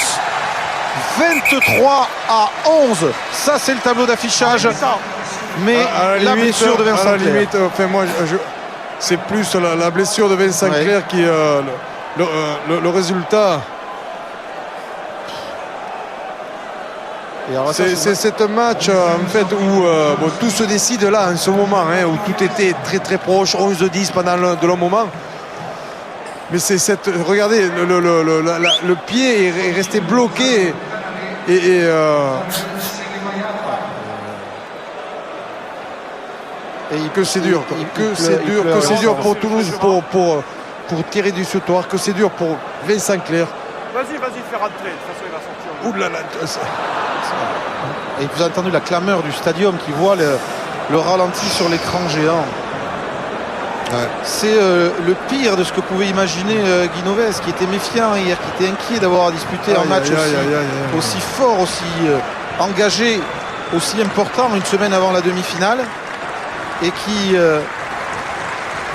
23 à 11. Ça, c'est le tableau d'affichage. Mais À la limite, blessure de à Vincent la Clair. limite, enfin, moi, c'est plus la blessure de Vincent Ouais. Clair qui le résultat. Et alors, ça, C'est un match en fait où bon, tout se décide là en ce moment, hein, où tout était très très proche, 11-10 pendant de longs moments. Mais c'est cette, regardez, le pied est resté bloqué et que c'est dur, que c'est dur pour Toulouse pour tirer du sautoir, que c'est dur pour Vincent Clair. Vas-y, fais rentrer. De toute façon, il va sortir. Ouh là là, Et vous avez entendu la clameur du stadium qui voit le ralenti sur l'écran géant. Ouais. C'est le pire de ce que pouvait imaginer Guy Novès, qui était méfiant hier, qui était inquiet d'avoir à disputer un Aïe, match aïe, aïe, aïe, aïe. aussi fort, aussi engagé, aussi important une semaine avant la demi-finale, et qui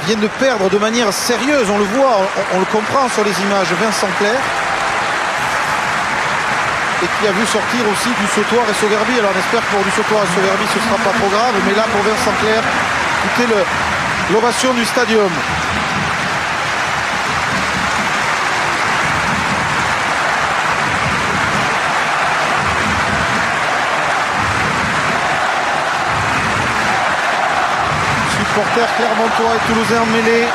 viennent de perdre de manière sérieuse. On le voit, on le comprend sur les images, Vincent Clair, et qui a vu sortir aussi du sautoir et Sauverby. Alors on espère que pour du sautoir et Sauverby ce ne sera pas trop grave, mais là pour Vincent Clair, écoutez l'ovation du stadium. supporters clermontois et toulousains mêlés.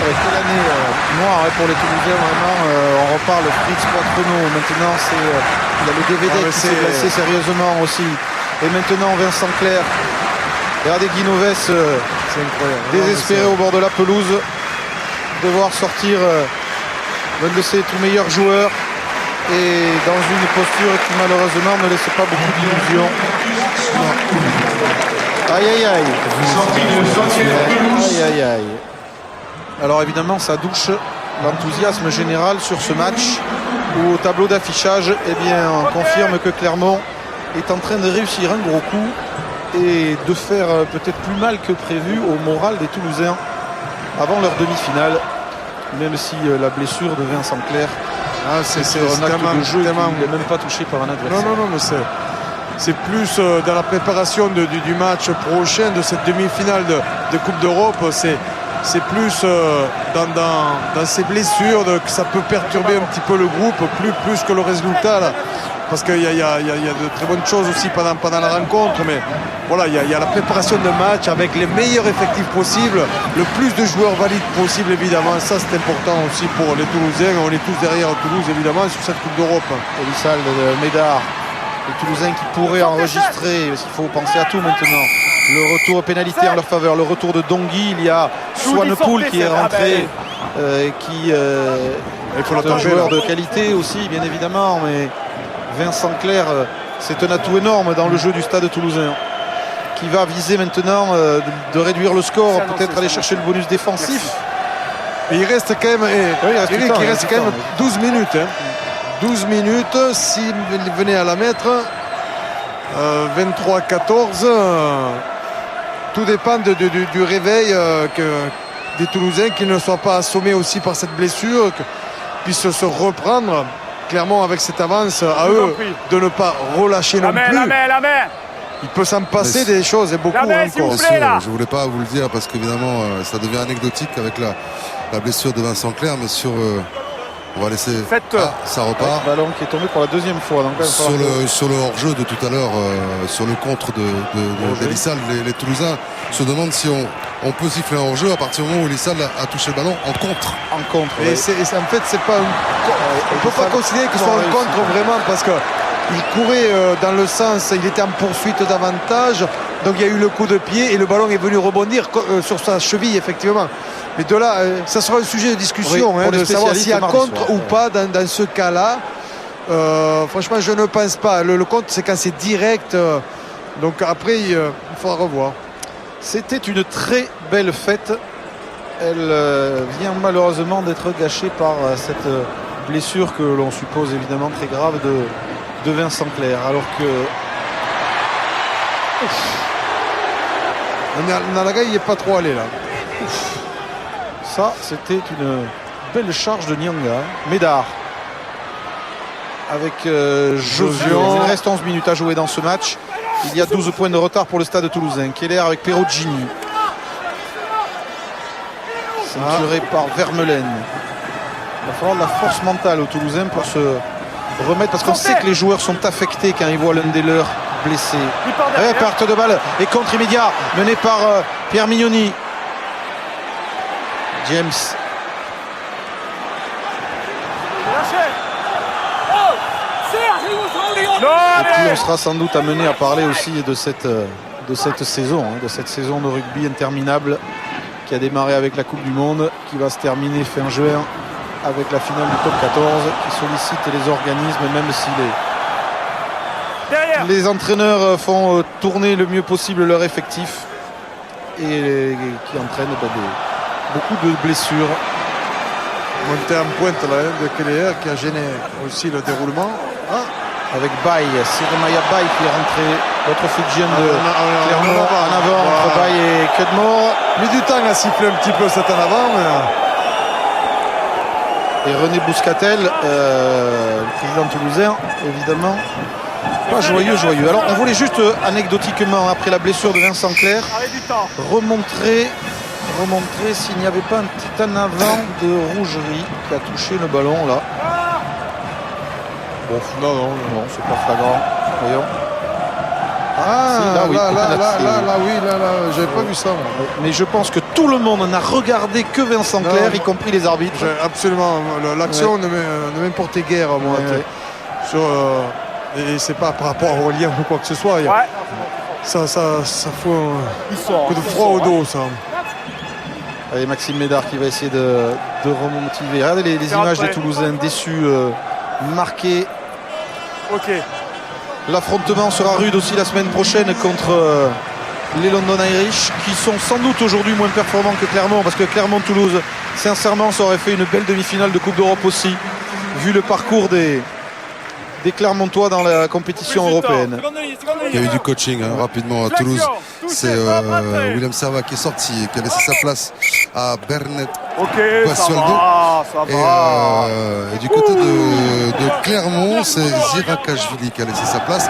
Quelle année noire pour les Toulousains, vraiment. On reparle Fritz Poitrenaud. Maintenant, il y a le DVD qui s'est blessé sérieusement aussi. Et maintenant, Vincent Clerc. Regardez Guy Noves, C'est incroyable. désespéré au bord de la pelouse, devoir sortir l'un de ses tout meilleurs joueurs et dans une posture qui malheureusement ne laisse pas beaucoup d'illusions. Aïe aïe aïe. Aïe aïe aïe. Alors évidemment ça douche l'enthousiasme général sur ce match où au tableau d'affichage on confirme que Clermont est en train de réussir un gros coup et de faire peut-être plus mal que prévu au moral des Toulousains avant leur demi-finale, même si la blessure de Vincent Clerc c'est sur un acte de jeu, il n'est même pas touché par un adversaire. Non, mais c'est plus dans la préparation du match prochain, de cette demi-finale de Coupe d'Europe, c'est plus dans ces blessures que ça peut perturber un petit peu le groupe, plus que le résultat là. Parce qu'il y a de très bonnes choses aussi pendant la rencontre, mais voilà, il y a la préparation de match avec les meilleurs effectifs possibles, le plus de joueurs valides possible évidemment. Ça c'est important aussi pour les Toulousains. On est tous derrière Toulouse évidemment sur cette Coupe d'Europe. Elissal de Médard, les Toulousains qui pourraient enregistrer, parce qu'il faut penser à tout maintenant. Le retour aux pénalités en leur faveur, le retour de Dongui, il y a Swanepoel qui est rentré, qui est un joueur de qualité aussi bien évidemment, mais Vincent Clerc, c'est un atout énorme dans le jeu du Stade Toulousain, qui va viser maintenant de réduire le score, peut-être aller chercher le bonus défensif. Et il reste quand même, il reste quand même 12 minutes. 12 minutes, s'il venait à la mettre, 23-14, tout dépend du réveil des Toulousains, qu'ils ne soient pas assommés aussi par cette blessure, qu'ils puissent se reprendre. Clairement, avec cette avance, à eux de ne pas relâcher non plus. Il peut s'en passer des choses et beaucoup encore. Je voulais pas vous le dire parce qu'évidemment ça devient anecdotique avec la blessure de Vincent Clerc, mais on va laisser. Ça repart. Ballon qui est tombé pour la deuxième fois. Donc sur le hors-jeu de tout à l'heure, sur le contre d'Elissal, les Toulousains se demandent si on peut siffler un hors-jeu à partir du moment où Elissal a touché le ballon en contre. Et en fait, c'est pas on ne peut pas considérer que ce soit un contre vraiment parce que il courait dans le sens, il était en poursuite davantage, donc il y a eu le coup de pied et le ballon est venu rebondir sur sa cheville effectivement. Mais de là, ça sera un sujet de discussion, de savoir s'il y a contre ou pas dans ce cas-là. Franchement, je ne pense pas. Le contre, c'est quand c'est direct. Donc après, il faudra revoir. C'était une très belle fête. Elle vient malheureusement d'être gâchée par cette blessure que l'on suppose évidemment très grave de Vincent Clerc. Alors que Nalaga, il n'est pas trop allé là. Ça, c'était une belle charge de Nyanga. Médard avec Josion. Il reste 11 minutes à jouer dans ce match. Il y a 12 points de retard pour le Stade Toulousain. Keller avec Perugini. Ceinturé par Vermeulen. Il va falloir de la force mentale aux Toulousains pour se remettre, parce qu'on sait que les joueurs sont affectés quand ils voient l'un des leurs blessé. Perte de balle et contre immédiat mené par Pierre Mignoni. James. Et puis on sera sans doute amené à parler aussi de cette saison, de cette saison de rugby interminable qui a démarré avec la Coupe du Monde, qui va se terminer fin juin avec la finale du top 14, qui sollicite les organismes, même si les entraîneurs font tourner le mieux possible leur effectif et qui entraîne beaucoup de blessures. Monté en pointe là, de Keller qui a gêné aussi le déroulement. Avec Baye, Siremaya Baye qui est rentré, l'autre Fidjien de Clermont en avant entre Baye et Cudmore. Mis du temps à siffler un petit peu cet en avant. Et René Bouscatel, le président toulousain, évidemment. Pas joyeux. Alors on voulait juste anecdotiquement, après la blessure de Vincent Clerc, remontrer s'il n'y avait pas un petit en avant de Rougerie qui a touché le ballon là. Bon, Non, non, c'est pas flagrant. Voyons. Ah, Si, là, oui. j'avais pas vu ça. Moi. Mais je pense que tout le monde n'a regardé que Vincent Clerc, Non, y compris les arbitres. Absolument. L'action ne m'importait guère, moi. Ouais. Et c'est pas par rapport au lien ou quoi que ce soit. Ouais. Ça fout Ils sont. un coup de froid au dos, ça. Allez, Maxime Médard qui va essayer de remotiver. Regardez les images des Toulousains déçus, marqués. Ok. L'affrontement sera rude aussi la semaine prochaine contre les London Irish, qui sont sans doute aujourd'hui moins performants que Clermont, parce que Clermont-Toulouse, sincèrement, ça aurait fait une belle demi-finale de Coupe d'Europe aussi, vu le parcours des Clermontois dans la compétition européenne. Il y a eu du coaching rapidement à Toulouse. C'est William Servat qui est sorti et qui a laissé sa place à Bernet. Ok, ça Basualdo. va. Et du côté de Clermont, c'est Zirakashvili qui a laissé sa place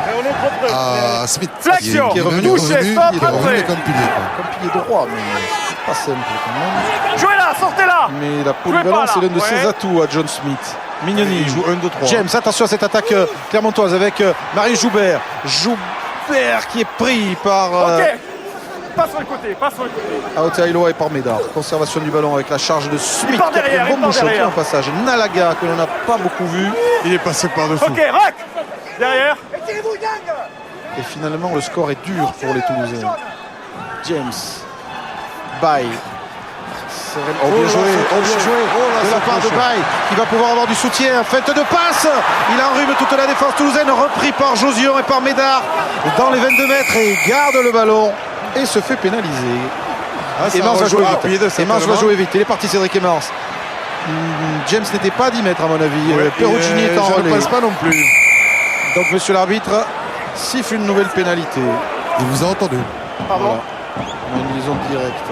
à Smith, Flexion. qui est revenu, Touché, il est stop, revenu rentré. comme pilier. Comme pilier droit, mais c'est pas simple quand même. Jouez là, sortez là. Mais la polyvalence pas est là. l'un de ses Ouais. atouts à John Smith. Mignoni Il joue 1-2-3. James, attention à cette attaque clermontoise avec Marie Joubert. Joubert qui est pris par Ok. Pas sur le côté, pas sur le côté. Aotearoa et par Médard. Conservation du ballon avec la charge de Smith. part qui a pris derrière, un il bon part bouchon derrière. au passage. Nalaga que l'on n'a pas beaucoup vu. Il est passé par-dessous. Ok, rack. Derrière. Et finalement le score est dur pour les Toulousains. James. Baye. Oh, bien joué, de la part de Baye qui va pouvoir avoir du soutien. Fête de passe, il enrhume toute la défense toulousaine, repris par Josion et par Médard dans les 22 mètres et il garde le ballon et se fait pénaliser. Emans va jouer vite. Emans va jouer vite. Il est parti Cédric Emans. James n'était pas à 10 mètres à mon avis. Perugini est en Je ne relais. pense pas non plus. Donc monsieur l'arbitre siffle une nouvelle pénalité. Il vous a entendu. Pardon. Voilà. On a une liaison directe.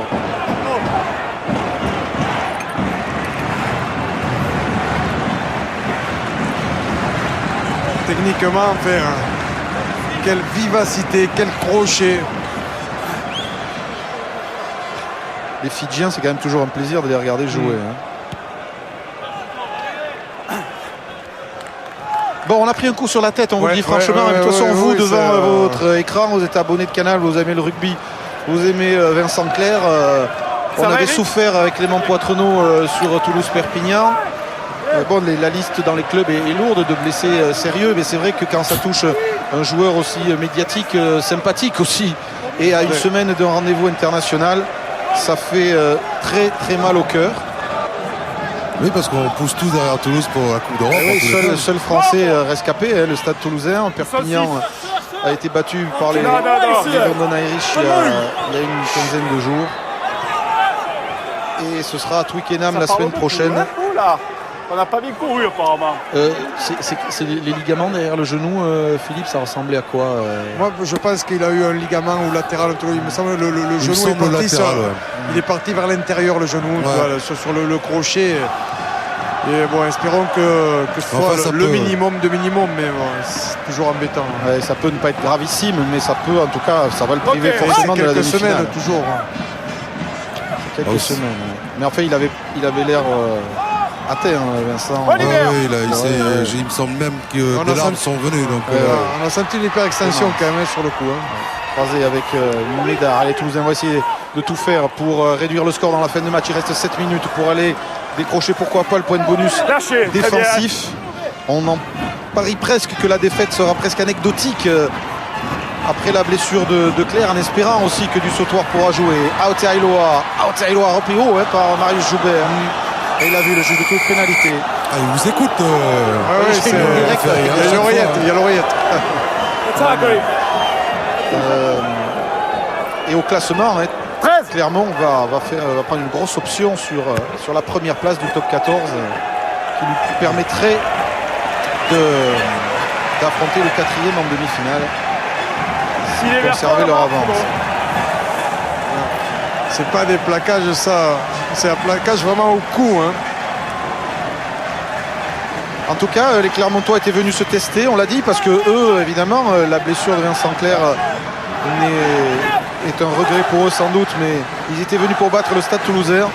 Techniquement, enfin, quelle vivacité, quel crochet. Les Fidjiens, c'est quand même toujours un plaisir de les regarder jouer. Bon, on a pris un coup sur la tête, on vous le dit franchement. De toute façon, vous, devant votre écran, vous êtes abonné de Canal, vous aimez le rugby, vous aimez Vincent Clerc. On avait souffert avec Clément Poitrenaud sur Toulouse-Perpignan. Bon, la liste dans les clubs est lourde de blessés sérieux, mais c'est vrai que quand ça touche un joueur aussi médiatique, sympathique aussi, et à une semaine d'un rendez-vous international, ça fait très très mal au cœur. Oui, parce qu'on pousse tous derrière Toulouse pour la Coupe d'Europe. Oui, seul français rescapé, le stade toulousain. Perpignan a été battu par les London Irish il y a une quinzaine de jours. Et ce sera à Twickenham la semaine prochaine. On n'a pas bien couru apparemment. C'est les ligaments derrière le genou, Philippe, ça ressemblait à quoi Moi, je pense qu'il a eu un ligament ou latéral. Il me semble le genou est parti. Latéral, il est parti vers l'intérieur, le genou, tu vois, sur le crochet. Et bon, espérons que ce soit le minimum de minimum, mais bon, c'est toujours embêtant. Ouais, ça peut ne pas être gravissime, mais ça peut, en tout cas, ça va le priver forcément de la quelques demi-finale. semaines, toujours. Quelques semaines. Mais enfin, il avait l'air atteint, Vincent. Il me semble même que des larmes sont venues. Donc, on a senti une hyper-extension quand même sur le coup. Croisé avec Médard. Allez, Toulousain va essayer de tout faire pour réduire le score dans la fin de match. Il reste 7 minutes pour aller décrocher, pourquoi pas, le point de bonus défensif. On en parie presque que la défaite sera presque anecdotique après la blessure de Clerc, en espérant aussi que du sautoir pourra jouer. Aotearoa repris haut par Marius Joubert. Et il a vu le juge de toute pénalité. Ah, il vous écoute. Il y a l'oreillette. Et au classement, Clermont va prendre une grosse option sur la première place du top 14 qui lui permettrait d'affronter le 4e en demi-finale. Conserver leur avance. C'est pas des plaquages, ça. C'est un plaquage vraiment au cou. En tout cas, les Clermontois étaient venus se tester, on l'a dit, parce que eux, évidemment, la blessure de Vincent Clerc est un regret pour eux sans doute, mais ils étaient venus pour battre le Stade Toulousain.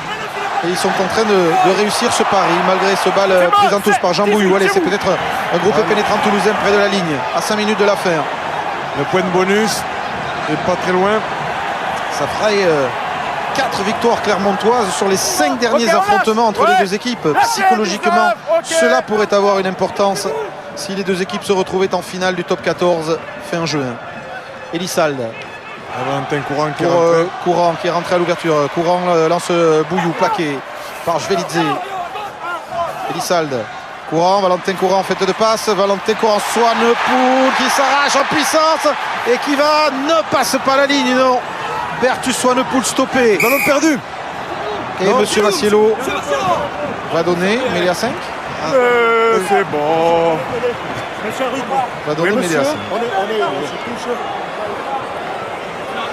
Et ils sont en train de réussir ce pari malgré ce balle prise en touche par Jean Bouillou. Allez, c'est peut-être un groupe pénétrant toulousain près de la ligne à 5 minutes de la fin. Le point de bonus n'est pas très loin. Ça ferait 4 victoires clermontoises sur les 5 derniers affrontements entre les deux équipes. Psychologiquement, cela pourrait avoir une importance si les deux équipes se retrouvaient en finale du top 14 fin juin. Elissalde. Valentin Courant qui est Pour rentré. Courant qui est rentré à l'ouverture. Courant lance Bouillou, plaqué par Jvelidze. Elissalde. Courant, Valentin Courant en fait de passe. Valentin Courant, Swanepoel qui s'arrache en puissance et qui ne passe pas la ligne, non. Bertus Swanepoel stoppé. Ballon perdu. Et Monsieur Massiello va donner mêlée à 5. C'est bon. Va donner mêlée à 5.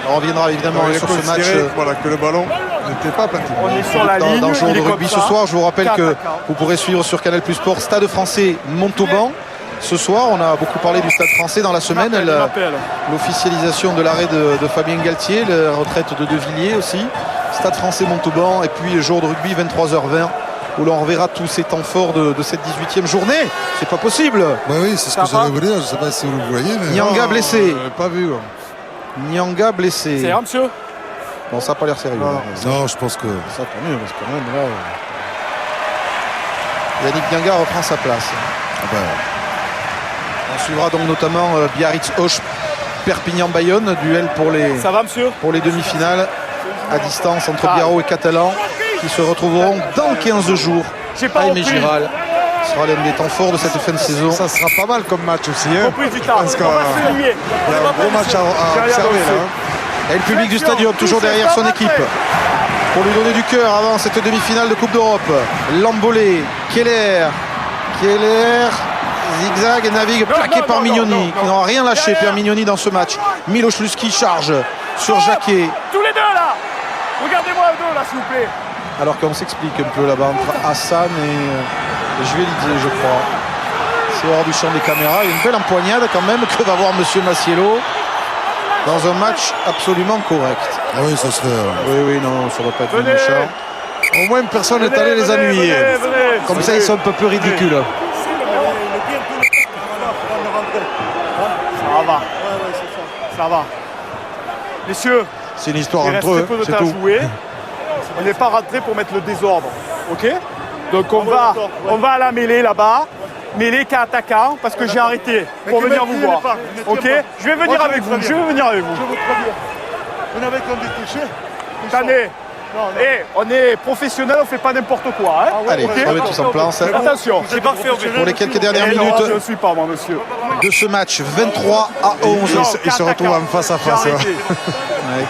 On reviendra évidemment Il est sur ce match. considéré, voilà, que le ballon n'était pas platine. On est sur la ligne. Dans le jour il de est rugby comme ce ça. soir, je vous rappelle que Attaquant. vous pourrez suivre sur Canal Plus Sport Stade Français Montauban. Ce soir, on a beaucoup parlé du Stade Français dans la semaine. Il m'appelle. L'officialisation de l'arrêt de Fabien Galtier, la retraite de De Villiers aussi. Stade Français Montauban et puis le jour de rugby 23h20 où l'on reverra tous ces temps forts de cette 18e journée. C'est pas possible. Bah oui, c'est ce que j'allais vous dire. Je ne sais pas si vous le voyez, mais. Nyanga blessé. Pas vu. Quoi. Nyanga blessé. C'est un monsieur. Bon, ça n'a pas l'air sérieux. Non. Non, je pense que. Ça tant mieux parce que quand même là. Yannick Nyanga reprend sa place. Ah bah, On suivra donc notamment Biarritz-Auch, Perpignan-Bayonne, duel Ça va, monsieur? pour les demi-finales à distance entre Biarro et Catalan qui se retrouveront dans 15 jours J'ai pas à Aimé repris. Giral. Ce sera l'un des temps forts de cette fin de saison. Ça sera pas mal comme match aussi. Hein. Reprise du temps. Parce qu'il On va se lier. y a un gros match à observer là. Et le public du stadium toujours derrière son équipe pour lui donner du cœur avant cette demi-finale de Coupe d'Europe. Lambolé, Keller, zigzag et navigue, plaqué par Mignoni, qui n'aura rien lâché, Pierre Mignoni, dans ce match. Miloš Luski charge sur Jacquet. Tous les deux là. Regardez-moi les deux là, s'il vous plaît. Alors qu'on s'explique un peu là-bas entre Hassan et Jvelidze, je crois. C'est hors du champ des caméras. Il y a une belle empoignade quand même que va voir Monsieur Massiello dans un match absolument correct. ah oui, ça serait. Oui, non, ça ne va pas être Venez. méchant. Au moins personne n'est allé les Venez, ennuyer. venez. Comme ça ils sont un peu plus ridicules. Ça va. Ça va. Messieurs, C'est une histoire il reste entre très eux, peu de c'est temps à tout. jouer. On n'est pas rentré pour mettre le désordre. Ok? Donc on va à la mêlée là-bas. Mêlée qui est attaquant parce que j'ai arrêté pour venir vous voir. Ok? Je vais venir avec vous. Je vais venir avec vous. Vous n'avez qu'un touché. Attendez. Eh, on est professionnel, on fait pas n'importe quoi. Hein? Allez, Ok? on met tous en place. Attention. Pour les quelques dernières Eh non, minutes je ne suis pas moi, monsieur. de ce match, 23 à 11. Non, Ils se retrouvent en face à face. J'ai arrêté.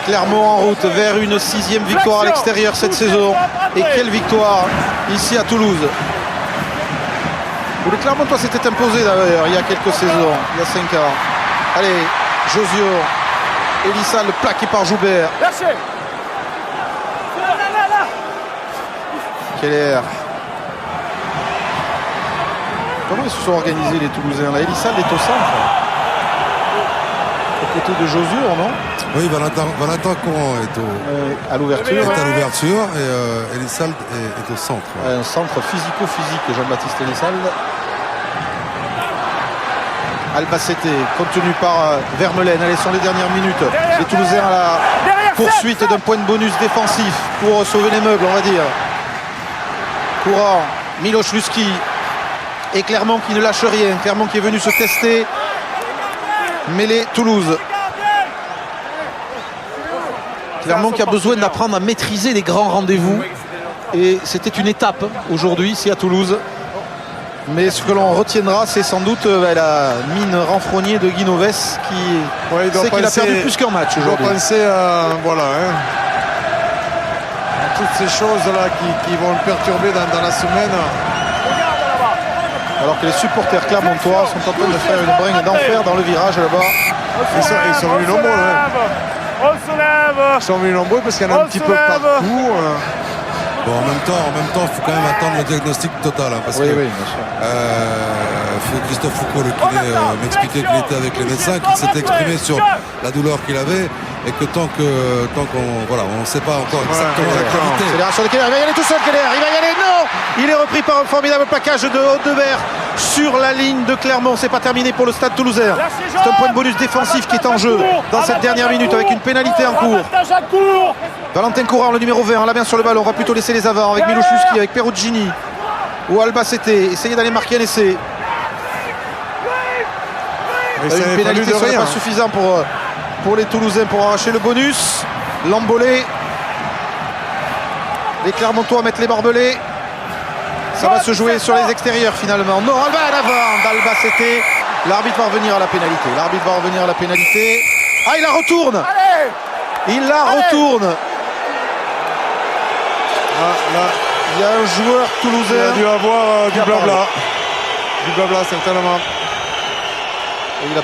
Clermont en route vers une 6e victoire à l'extérieur cette saison. Et quelle victoire ici à Toulouse. Où le Clermontois s'était imposé d'ailleurs il y a quelques saisons, il y a 5 ans. Allez, Josio, Elissalde plaqué par Joubert. Lâchez. Keller. Comment ils se sont organisés les Toulousains là? Elissalde est au centre. Au côté de Josure, non? Oui, Valentin Courant est À l'ouverture. à l'ouverture et Elissalde est au centre. Un centre physico-physique, Jean-Baptiste Elissalde. Albacete, contenu par Vermelaine. Allez, ce sont les dernières minutes. Les Toulousains à la Derrière, poursuite d'un point de bonus défensif pour sauver les meubles, on va dire. Courant, Miloš Luski et Clermont qui ne lâche rien. Clermont qui est venu se tester. Mêlée Toulouse. Clermont qui a besoin d'apprendre à maîtriser les grands rendez-vous. Et c'était une étape aujourd'hui ici à Toulouse. Mais ce que l'on retiendra, c'est sans doute la mine renfrognée de Guinoves qui Ouais, il doit sait qu'il a penser- perdu plus qu'un match Je dois aujourd'hui. penser à, voilà, hein, à toutes ces choses-là qui vont le perturber dans la semaine. Alors que les supporters clermontois sont en train de faire une bringue d'enfer dans le virage là-bas. Ils sont venus nombreux. Hein. On se lève. Ils sont venus nombreux parce qu'il y en a On un petit se peu lève. partout. Bon, en même temps, il faut quand même attendre le diagnostic total. Parce que bien sûr. Christophe Foucault, le kiné, m'expliquait qu'il était avec les médecins, qu'il s'était exprimé sur la douleur qu'il avait et que tant qu'on on ne sait pas encore exactement la gravité. Accélération de Keller, il va y aller tout seul Keller, il va y aller, non. Il est repris par un formidable plaquage de Haute-Debert sur la ligne de Clermont. C'est pas terminé pour le Stade Toulousain. C'est un point de bonus défensif qui est en jeu dans cette dernière minute avec une pénalité en cours. Valentin Courard, le numéro 20, la main sur le ballon. On va plutôt laisser les avants avec Milouchowski, avec Perugini ou Albacete. Essayer d'aller marquer un essai. Une pénalité serait pas suffisant pour les Toulousains pour arracher le bonus. L'embolé. Les Clermontois mettent les barbelés. Ça va se jouer sur les extérieurs finalement. Non, elle va à l'avant d'Albacete. L'arbitre va revenir à la pénalité. Ah, il la retourne. Il la retourne. Il y a un joueur toulousain. Il a dû avoir du blabla. Du blabla certainement. Et il n'a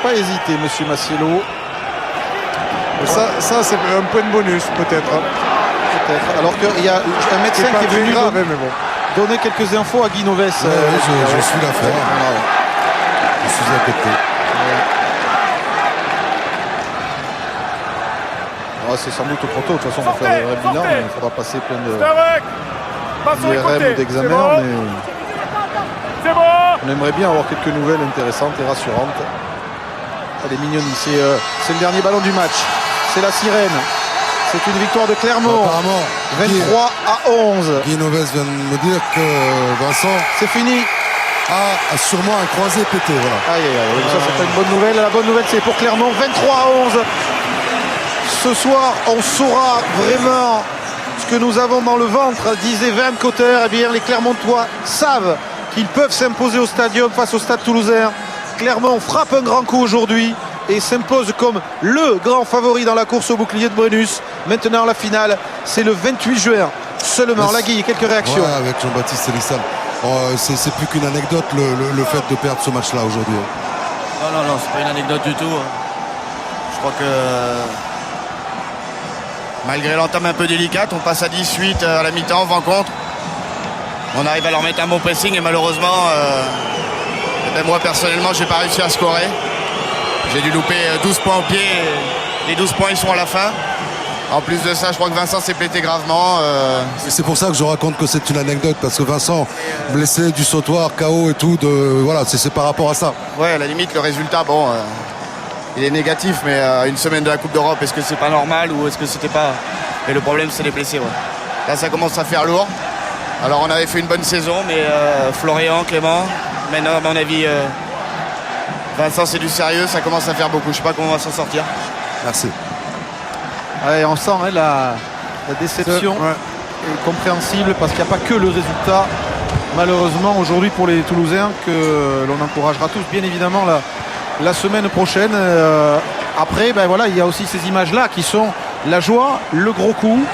pas hésité, monsieur Massiello. Ça c'est un point de bonus peut-être. Alors qu'il y a un médecin qui est venu grave, mais bon. donner quelques infos à Guy Noves. Je suis l'affaire. Je suis à côté. C'est sans doute trop tôt de toute façon pour faire le bilan. Il faudra passer plein de IRM ou d'examens. Mais on aimerait bien avoir quelques nouvelles intéressantes et rassurantes. Elle est mignonne. C'est le dernier ballon du match. C'est la sirène. C'est une victoire de Clermont. Apparemment, 23 à 11. Guy Noves vient de me dire que Vincent C'est fini. a sûrement un croisé pété. Voilà. Aïe, ça c'est pas une bonne nouvelle. La bonne nouvelle c'est pour Clermont. 23 à 11. Ce soir, on saura vraiment ce que nous avons dans le ventre, disait Van Cotter. Eh bien, les Clermontois savent qu'ils peuvent s'imposer au stadium face au Stade Toulousain. Clermont frappe un grand coup aujourd'hui et s'impose comme le grand favori dans la course au bouclier de Brennus. Maintenant, la finale, c'est le 28 juin seulement. Lagui, quelques réactions. Ouais, avec Jean-Baptiste Elissal. C'est plus qu'une anecdote le fait de perdre ce match-là aujourd'hui. Non, c'est pas une anecdote du tout. Je crois que malgré l'entame un peu délicate, on passe à 18 à la mi-temps, 20 contre. On arrive à leur mettre un bon pressing et malheureusement, moi personnellement, j'ai pas réussi à scorer. J'ai dû louper 12 points au pied. Les 12 points, ils sont à la fin. En plus de ça, je crois que Vincent s'est pété gravement. C'est pour ça que je raconte que c'est une anecdote, parce que Vincent, blessé du sautoir, KO et tout, voilà, c'est par rapport à ça. Ouais, à la limite, le résultat, il est négatif, mais une semaine de la Coupe d'Europe, est-ce que c'est pas normal ou est-ce que c'était pas... Et le problème, c'est les blessés, ouais. Là, ça commence à faire lourd. Alors, on avait fait une bonne saison, mais Florian, Clément, maintenant, à mon avis, Vincent, c'est du sérieux, ça commence à faire beaucoup. Je sais pas comment on va s'en sortir. Merci. Ouais, on sent la déception est compréhensible parce qu'il n'y a pas que le résultat malheureusement aujourd'hui pour les Toulousains que l'on encouragera tous bien évidemment la semaine prochaine. Après il y a aussi ces images là qui sont la joie, le gros coup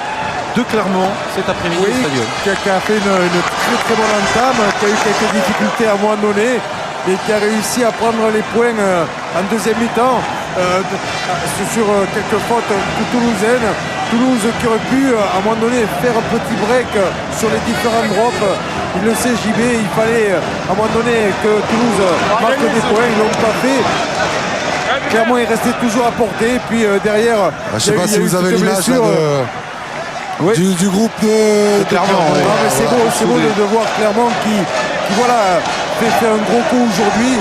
de Clermont cet après-midi au stadium. Qui a fait une très très bonne entame, qui a eu quelques difficultés à un moment donné et qui a réussi à prendre les points en deuxième mi-temps sur quelques fautes toulousaines. Toulouse qui aurait pu à un moment donné faire un petit break sur les différents drops. Il le sait, JB, il fallait à un moment donné que Toulouse marque des points, ils l'ont pas fait. Clermont est resté toujours à portée, puis derrière... Je ne sais pas si vous avez l'image du groupe de Clermont. C'est beau de voir Clermont qui fait un gros coup aujourd'hui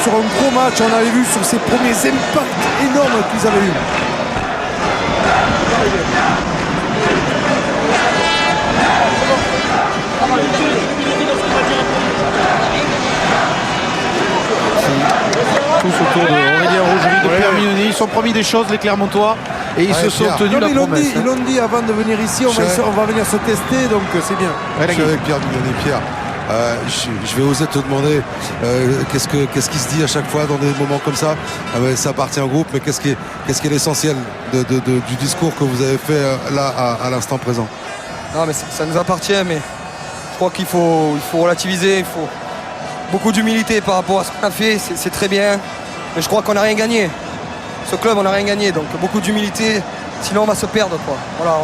sur un gros match. On avait vu sur ses premiers impacts énormes qu'ils avaient eu. Tous autour d'Aurélien Rougerie, de Pierre Mignoni. Ils sont promis des choses les Clermontois et ils se sont tenus la promesse. Ils l'ont dit avant de venir ici, on va venir se tester, donc c'est bien. Je suis avec Pierre Mignoni. Pierre, je vais oser te demander qu'est-ce qui se dit à chaque fois dans des moments comme ça. Ça appartient au groupe, mais qu'est-ce qui est l'essentiel du discours que vous avez fait là à l'instant présent? Non, mais ça nous appartient, mais je crois qu'il faut relativiser, il faut beaucoup d'humilité par rapport à ce qu'on a fait, c'est très bien, mais je crois qu'on n'a rien gagné. Ce club, on n'a rien gagné, donc beaucoup d'humilité, sinon on va se perdre, quoi. Voilà,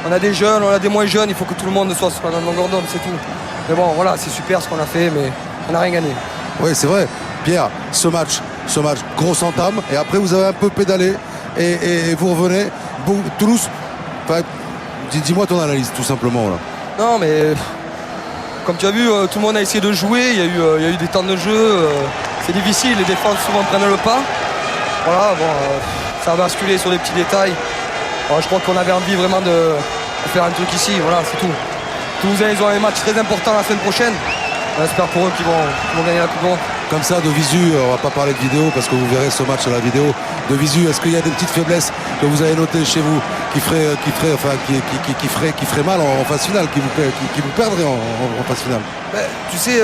On a des jeunes, on a des moins jeunes, il faut que tout le monde soit sur la même longueur d'onde, c'est tout. Mais bon, voilà, c'est super ce qu'on a fait, mais on n'a rien gagné. Oui, c'est vrai. Pierre, ce match, grosse entame, et après vous avez un peu pédalé, et vous revenez. Bon, Toulouse, dis-moi ton analyse, tout simplement. Là. Non, mais comme tu as vu, tout le monde a essayé de jouer, il y a eu des temps de jeu, c'est difficile, les défenses souvent prennent le pas. Voilà, bon, ça a basculé sur des petits détails. Bon, je crois qu'on avait envie vraiment de faire un truc ici, voilà, c'est tout. Toulousains, ils ont un match très important la semaine prochaine. On espère pour eux qu'ils vont gagner la Coupe du Monde. Comme ça, de visu, on va pas parler de vidéo parce que vous verrez ce match à la vidéo. De visu, est-ce qu'il y a des petites faiblesses que vous avez notées chez vous qui feraient mal en phase finale, qui vous perdraient en phase finale? Tu sais,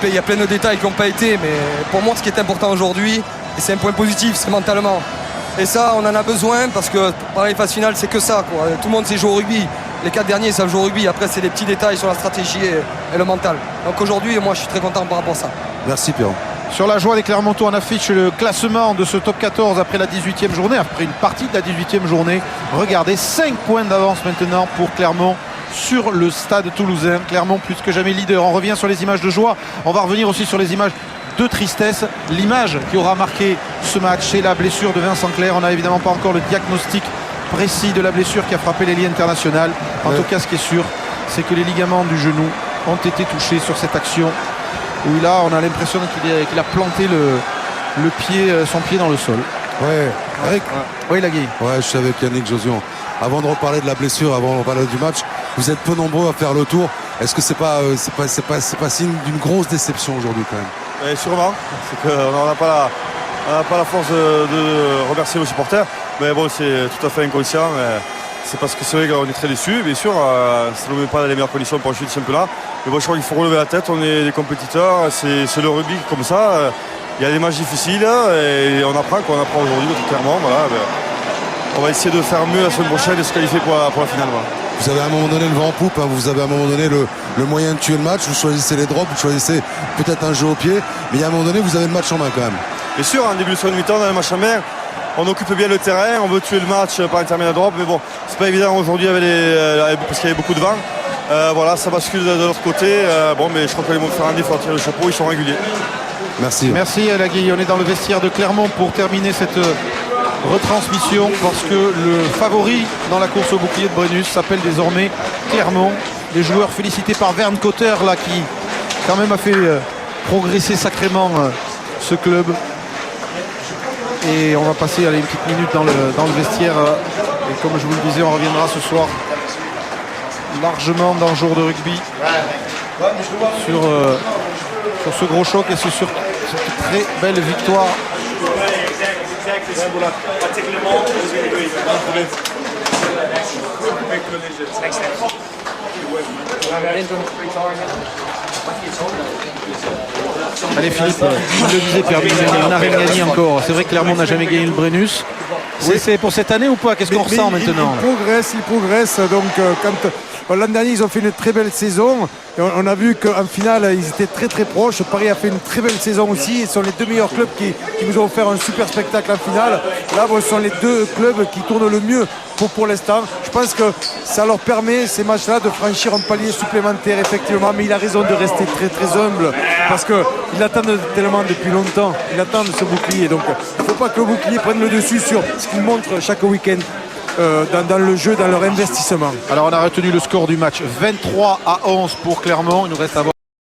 il y a plein de détails qui n'ont pas été, mais pour moi, ce qui est important aujourd'hui, et c'est un point positif, c'est mentalement. Et ça, on en a besoin parce que pareil, phase finale, c'est que ça, quoi. Tout le monde sait jouer au rugby. Les 4 derniers savent jouer au rugby. Après, c'est les petits détails sur la stratégie et le mental. Donc aujourd'hui, moi, je suis très content par rapport à ça. Merci, Pierre. Sur la joie des Clermontois, on affiche le classement de ce top 14 après la 18e journée, après une partie de la 18e journée. Regardez, 5 points d'avance maintenant pour Clermont sur le stade toulousain. Clermont plus que jamais leader. On revient sur les images de joie. On va revenir aussi sur les images de tristesse. L'image qui aura marqué ce match, c'est la blessure de Vincent Clerc. On n'a évidemment pas encore le diagnostic précis de la blessure qui a frappé les liens internationales. En tout cas, ce qui est sûr, c'est que les ligaments du genou ont été touchés sur cette action où là, on a l'impression qu'il a planté son pied dans le sol. Ouais, Eric. Oui, Laguille. Ouais, je suis avec Yannick Josion. Avant de reparler de la blessure, avant de reparler du match, vous êtes peu nombreux à faire le tour. Est-ce que c'est pas signe d'une grosse déception aujourd'hui quand même? Sûrement, c'est qu'on n'a pas la force de remercier nos supporters. Mais bon, c'est tout à fait inconscient. C'est parce que c'est vrai qu'on est très déçus, bien sûr. Ça ne nous met pas dans les meilleures conditions pour ensuite ce championnat. Mais bon, je crois qu'il faut relever la tête. On est des compétiteurs. C'est le rugby comme ça. Il y a des matchs difficiles et on apprend quoi. On apprend aujourd'hui, clairement. Voilà, on va essayer de faire mieux la semaine prochaine et de se qualifier pour la finale. Voilà. Vous avez à un moment donné le vent en poupe, hein. Vous avez à un moment donné le moyen de tuer le match. Vous choisissez les drops, vous choisissez peut-être un jeu au pied. Mais il y a un moment donné, vous avez le match en main quand même. Bien sûr, en début de seconde mi-temps, on a le match en main. On occupe bien le terrain, on veut tuer le match par intermédiaire de drop, mais bon, c'est pas évident aujourd'hui parce qu'il y avait beaucoup de vent. Voilà, ça bascule de l'autre côté. Mais je crois que les Montferrandais, il faut tirer le chapeau, ils sont réguliers. Merci. Merci Laguille. On est dans le vestiaire de Clermont pour terminer cette retransmission parce que le favori dans la course au bouclier de Brennus s'appelle désormais Clermont. Les joueurs félicités par Vern Cotter là qui quand même a fait progresser sacrément ce club. Et on va passer une petite minute dans le vestiaire. Et comme je vous le disais, on reviendra ce soir largement dans le jour de rugby sur ce gros choc et sur cette très belle victoire. Allez Philippe, je le disais Pierre, on n'a rien gagné encore. C'est vrai que Clermont n'a jamais gagné le Brennus. C'est pour cette année ou pas? Qu'est-ce qu'on ressent maintenant? Il progresse. Donc quand l'an dernier ils ont fait une très belle saison, et on a vu qu'en finale ils étaient très très proches. Paris a fait une très belle saison aussi. Ce sont les deux meilleurs clubs qui nous ont offert un super spectacle en finale. Là ce sont les deux clubs qui tournent le mieux pour l'instant. Je pense que ça leur permet ces matchs-là de franchir un palier supplémentaire effectivement, mais il a raison de rester très très humble parce qu'ils attendent tellement depuis longtemps. Ils attendent ce bouclier. Donc il ne faut pas que le bouclier prenne le dessus sur ce qu'ils montrent chaque week-end. Dans le jeu, dans leur investissement. Alors on a retenu le score du match 23-11 pour Clermont. Il nous reste à voir